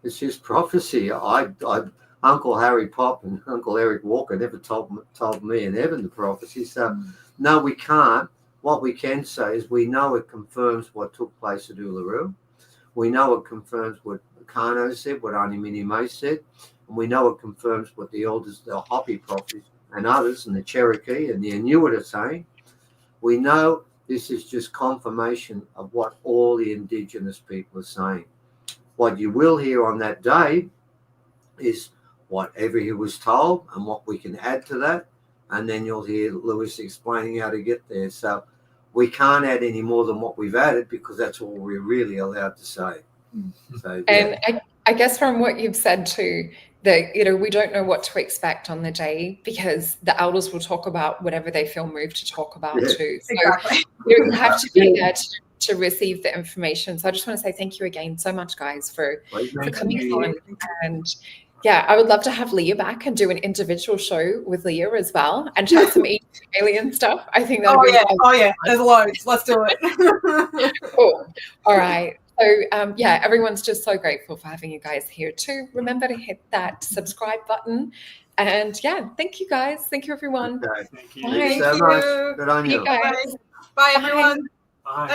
it's just prophecy. Uncle Harry Pop and Uncle Eric Walker never told me and Evan the prophecy. So no, we can't. What we can say is we know it confirms what took place at Uluru. We know it confirms what Kano said, what Auntie Minnie May said, and we know it confirms what the elders, the Hopi prophets and others, and the Cherokee and the Inuit are saying. We know this is just confirmation of what all the Indigenous people are saying. What you will hear on that day is whatever he was told and what we can add to that, and then you'll hear Lewis explaining how to get there. So we can't add any more than what we've added, because that's all we're really allowed to say. So, yeah. And I guess from what you've said too, that we don't know what to expect on the day, because the elders will talk about whatever they feel moved to talk about too. So Exactly. you have to be there to receive the information. So I just want to say thank you again so much, guys, for coming on. And yeah, I would love to have Leah back and do an individual show with Leah as well, and chat some alien stuff. I think that would be Oh yeah, there's loads. Let's do it. cool. All right. So yeah, everyone's just so grateful for having you guys here too. Remember to hit that subscribe button. And yeah, thank you guys. Thank you, everyone. Okay. Thank you. Bye. Thanks so much. Good on See you. you guys. Bye everyone. Bye. Nice